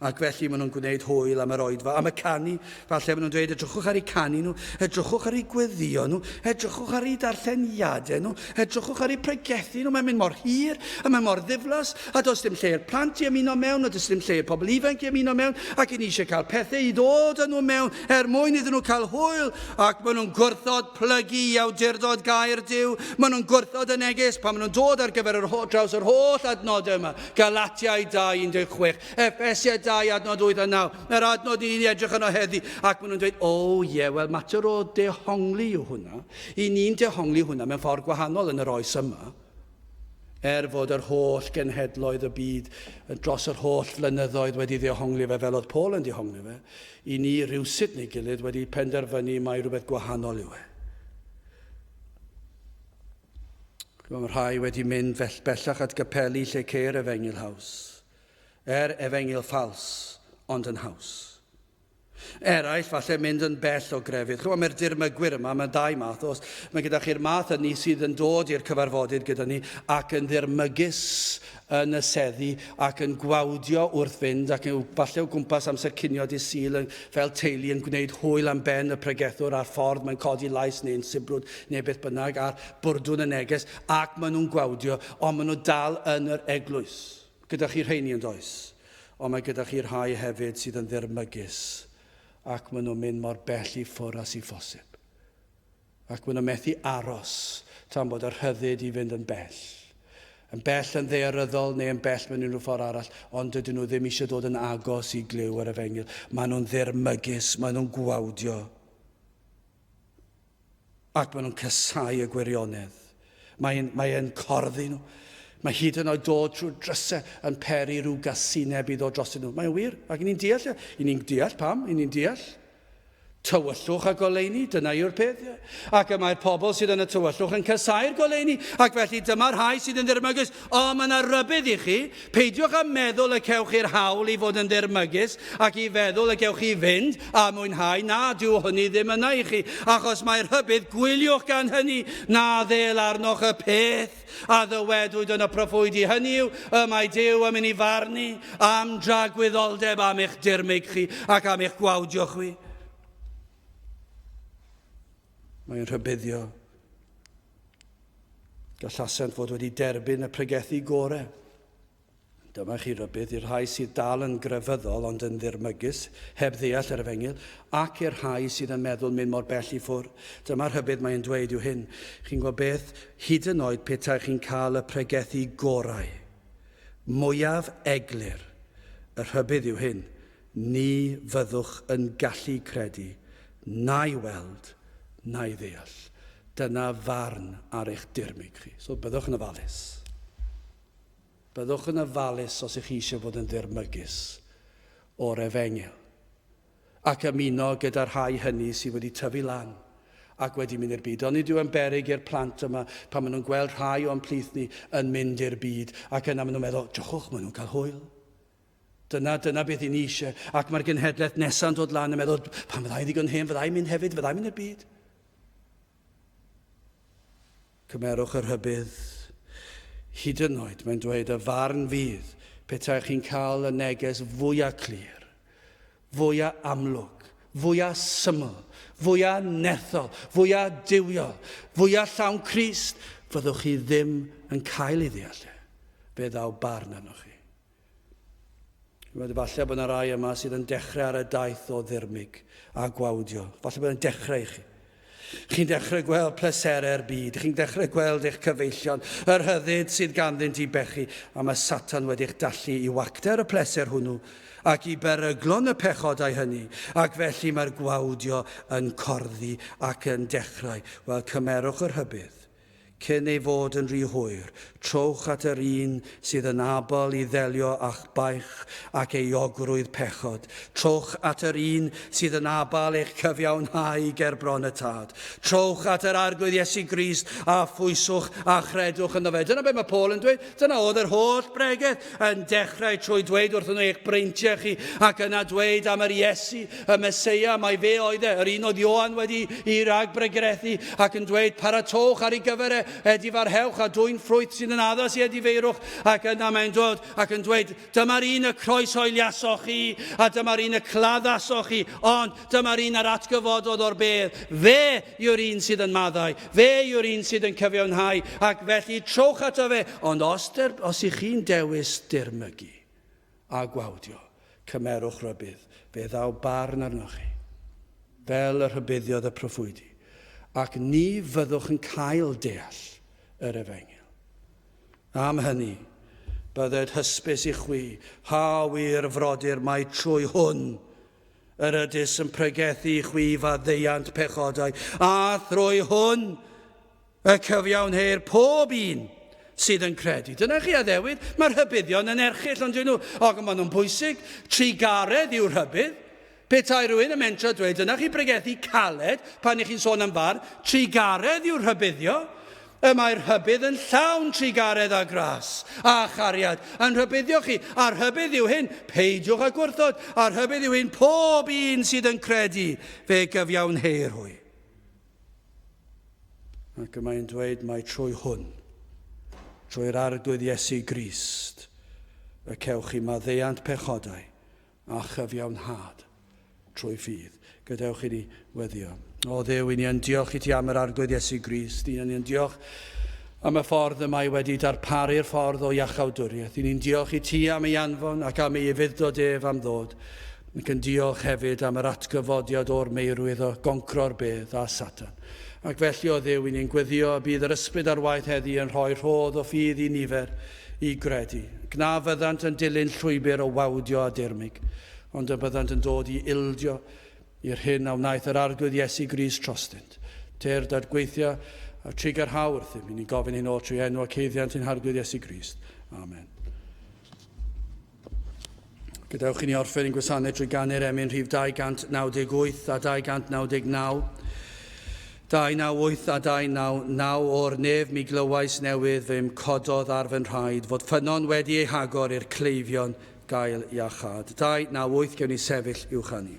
Ac felly maen nhw'n gwneud hwyl am yr oedfa, am y canu. Falle maen nhw'n dweud, edrychwch ar eu canu nhw, edrychwch ar eu gweddio nhw, edrychwch ar eu darlleniadau nhw, edrychwch ar eu pregethu nhw. Mae'n mynd mor hir, a mae'n mor ddiflas, a does dim lle'r plant i ymuno mewn, a does dim lle'r pobl ifanc i ymuno mewn, ac i ni eisiau cael pethau i ddod â nhw mewn, mwyn iddyn nhw cael hwyl, ac maen nhw'n gwrthod plygu i awdurdod gair Duw, maen nhw'n gwrthod y neges, pan maen nhw'n dod ar gyfer draws yr holl adnodau yma, Galatiau 2:16, Effesiau 2 adnod 8 a 9, yr adnod i ni edrych yno heddi, ac maen nhw'n dweud, wel, mater o dehongli yw hwnna. I ni'n dehongli hwnna mewn ffordd gwahanol yn yr oes yma, fod yr holl genhedloedd y byd dros yr holl flynyddoedd wedi dehongli fe fel oedd Paul yn dehongli fe, i ni rywsut neu gilydd wedi penderfynu mai rhywbeth gwahanol yw e. Mae rhai wedi mynd bellach at gapeli lle ceir Efengyl haws. Efengyl ffals, ond yn haws. Eraill falle mynd yn bell o grefydd. Mae'r dirmygwyr yma, mae dau math. Mae gyda chi'r math yni sydd yn dod i'r cyfarfodydd gyda ni ac yn ddirmygus yn y seddi ac yn gwawdio wrth fynd ac falle o gwmpas amser cinio dydd Sul fel teulu yn gwneud hwyl am ben y pregethwr a'r ffordd mae'n codi lais neu'n sibrwd neu beth bynnag a'r bwrdwn y neges ac maen nhw'n gwawdio ond maen nhw dal yn yr eglwys. Gyda chi'r rheini yn does, ond mae gyda chi'r rhai hefyd sydd yn ddirmygus ac maen nhw'n mynd mor bell i ffwrdd as i phosib. Ac maen nhw'n methu aros tan bod yr rhyddid i fynd yn bell. Yn bell yn ddaearyddol neu yn bell mewn unrhyw ffordd arall, ond dydyn nhw ddim eisiau dod yn agos i glyw yr Efengyl. Maen nhw'n ddirmygus, maen nhw'n gwawdio. Ac maen nhw'n casau y gwirionedd. Mae'n corddi nhw. Mae hyd yn oed dod trwy drysau yn peri rhyw gasineb i ddod dros nhw. Mae'n wir, ac ni'n deall. I ni'n deall pam, i ni'n deall. Tywyllwch a goleuni, dyna yw'r peth. Ac mae'r pobl sydd yn y tywyllwch yn casau'r goleuni. Ac felly dyma'r rhai sydd yn ddirmygus. O, mae yna rybydd i chi. Peidiwch a meddwl y cewch i'r hawl i fod yn ddirmygus ac i feddwl y gewch chi fynd a mwynhau. Na, dyw hynny ddim yna i chi. Achos mae'r rybydd, gwyliwch gan hynny, na ddel arnoch y peth. A ddywedwyd yn y proffwydi. Hynny yw, y mae Duw yn mynd i farnu am dragwyddoldeb am eich dirmyg chi ac am eich gwawdio chi. Mae'n rhybuddio. Gallasent fod wedi derbyn y pregethu gorau. Dyma chi rybydd i'r rhai sydd dal yn grefyddol ond yn ddirmygus, heb ddeall yr efengyl, ac i'r rhai sydd yn meddwl mynd mor bell i ffwrdd. Dyma'r rhybydd mae'n dweud yw hyn. Chi'n gwybod beth? Hyd yn oed petai chi'n cael y pregethu gorau, mwyaf eglur, y rhybydd yw hyn. Ni fyddwch yn gallu credu, na'i weld, na'i ddeall. Dyna farn ar eich dirmyg chi. So byddwch yn ofalus. Byddwch yn ofalus os ych chi eisiau bod yn ddirmygus o'r efengyl. Ac ymuno gyda'r rhai hynny sydd wedi tyfu lan ac wedi mynd i'r byd. Ond nid yw yn beryg i'r plant yma pan maen nhw'n gweld rhai o'n plith ni yn mynd i'r byd. Ac yna maen nhw'n meddwl, diolch, maen nhw'n cael hwyl. Dyna beth i ni eisiau. Ac mae'r genhedlaeth nesaf yn dod lan yn meddwl, pan fyddai ddigon hen, fyddai mynd hefyd, fyddai mynd i'r byd. Cymerwch yr hybydd. Hyd yn oed, mae'n dweud, y farn fydd, petai chi'n cael y neges fwyaf clir, fwyaf amlwg, fwyaf syml, fwyaf nethol, fwyaf diwiol, fwyaf llawn Crist, fyddwch chi ddim yn cael ei ddeall. Fe ddaw barn arnoch chi. Falle bod yna rai yma sydd yn dechrau ar y daith o ddirmyg a gwawdio. Falle bod yn dechrau i chi. Chi'n dechrau gweld pleserau'r byd. Chi'n dechrau gweld eich cyfeillion, yr hyddid sydd ganddynt i bechu. A mae Satan wedi'ch dallu i wacter y pleser hwnnw ac i beryglon y pechodau hynny. Ac felly mae'r gwawdio yn corddi ac yn dechrau. Wel, cymerwch yr hybydd. Cyn ei fod yn rhy hwyr, trowch at yr un sydd yn abol i ddelio a'ch baich ac ei ogrwydd pechod. Trowch at yr un sydd yn abal eich cyfiawnhau ger bron y tad. Trowch at yr arglwydd Iesu Grist a phwyswch a chredwch yn fe. Dyna beth mae Paul yn dweud. Dyna oedd yr holl bregeth yn dechrau trwy dweud wrthyn nhw eich breintiau chi ac yna dweud am yr Iesu, y Meseia, mae fe oedd yr un oedd Ioan wedi i rag bregrethu ac yn dweud paratoch ar ei gyfer edifarhewch a dwy'n ffrwyth sydd yn addas i edifeirwch ac yna mae'n dod ac yn dweud dyma'r un y croeshoeliasoch chi a dyma'r un y claddasoch chi ond dyma'r un yr atgyfododd o'r bedd. Fe yw'r un sydd yn maddau, fe yw'r un sydd yn cyfiawnhau ac felly trowch ato fe. Ond os ych chi'n dewis dirmygu a gwawdio, cymerwch rybydd, fe ddaw barn arnoch chi fel yr hybuddiodd y proffwydi. Ac ni fyddwch yn cael deall yr efengyl. Am hynny, bydded hysbys i chwi, ha wir frodyr mae trwy hwn, yr ydys yn pregethu i chwi fa ddeiant pechodau, a thrwy hwn y cyfiawnhau'r pob un sydd yn credu. Dyna chi addewid, mae'r hybuddion yn erchill, ond dyn nhw, ac maen nhw'n bwysig, trigaredd yw'r hybudd. Petai rhywun yn mentro dweud, yna chi bregethu caled, pan i chi'n sôn am bar, trigaredd yw'r hybuddio. Mae'r hybudd yn llawn trigaredd a gras a chariad. Yn rhybuddio chi, a'r hybudd yw hyn, peidiwch â gwrthod, a'r hybudd yw hyn, pob un sydd yn credu fe gyfiawnhau'r hwy. Ac mae'n dweud mai trwy hwn, trwy'r arglwydd Iesu Grist, y cewch chi maddeuant pechodau a chyfiawnhad trwy ffydd. Gadewch i ni weddio. O Dduw, i ni yn diolch i ti am yr arglwydd Iesu Grist. I ni'n diolch am y ffordd y mae wedi darparu'r ffordd o iachawdwriaeth. I ni'n diolch i ti am ei anfon ac am ei fuddod ef am ddod. Ac yn diolch hefyd am yr atgyfodiad o'r meirwydd o goncro'r bedd a Satan. Ac felly o Dduw, i ni'n gweddio y bydd yr ysbryd ar waith heddi yn rhoi rhodd o ffydd i nifer i gredu. Gna fyddant yn dilyn llwybr o wawdio a dirmyg, ond y byddant yn dod i ildio i'r hyn a wnaeth yr arglwydd Iesu Grist trostynt. Te'r dadgweithio a trigar hawrth i ni'n gofyn hyn o trwy enw a ceiddiant yn arglwydd Iesu Grist. Amen. Gadewch i ni orffen yn gwasanaeth drwy ganner emyn rhif 298 a 299. 298 a 299 o'r nef mi glywais newydd fym cododd ar fy nrhaed fod ffynon wedi ei hagor i'r cleifion gael iachad. 298 gewn ni sefyll uwch hynny.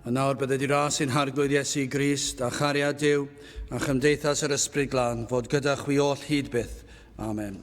A nawr bydde di ras i'n harglwydd Iesu Grist a chariad Duw a chymdeithas yr Ysbryd Glân fod gyda chwi oll hyd byth. Amen.